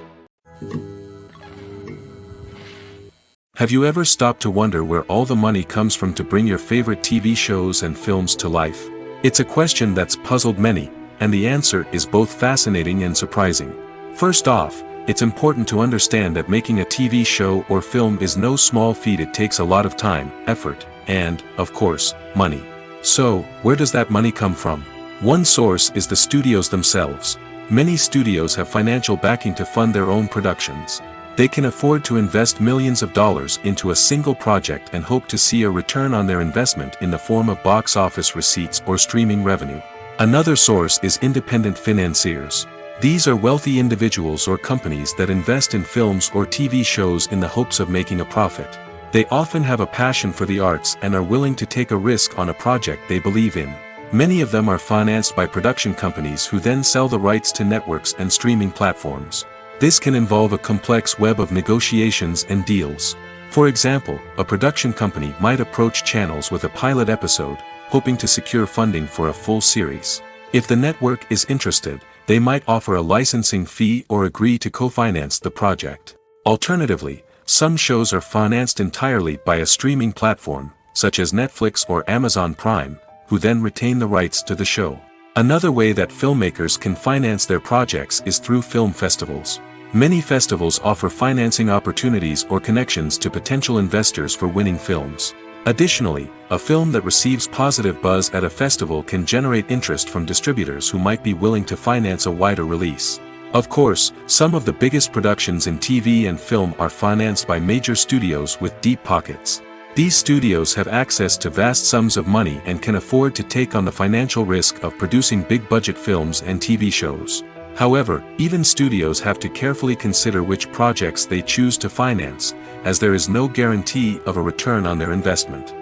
Have you ever stopped to wonder where all the money comes from to bring your favorite TV shows and films to life? It's a question that's puzzled many, and the answer is both fascinating and surprising. First off, it's important to understand that making a TV show or film is no small feat. It takes a lot of time, effort, and, of course, money. So, where does that money come from? One source is the studios themselves. Many studios have financial backing to fund their own productions. They can afford to invest millions of dollars into a single project and hope to see a return on their investment in the form of box office receipts or streaming revenue. Another source is independent financiers. These are wealthy individuals or companies that invest in films or TV shows in the hopes of making a profit. They often have a passion for the arts and are willing to take a risk on a project they believe in. Many of them are financed by production companies who then sell the rights to networks and streaming platforms. This can involve a complex web of negotiations and deals. For example, a production company might approach channels with a pilot episode, hoping to secure funding for a full series. If the network is interested, they might offer a licensing fee or agree to co-finance the project. Alternatively, some shows are financed entirely by a streaming platform, such as Netflix or Amazon Prime, who then retain the rights to the show. Another way that filmmakers can finance their projects is through film festivals. Many festivals offer financing opportunities or connections to potential investors for winning films. Additionally, a film that receives positive buzz at a festival can generate interest from distributors who might be willing to finance a wider release. Of course, some of the biggest productions in TV and film are financed by major studios with deep pockets. These studios have access to vast sums of money and can afford to take on the financial risk of producing big-budget films and TV shows. However, even studios have to carefully consider which projects they choose to finance, as there is no guarantee of a return on their investment.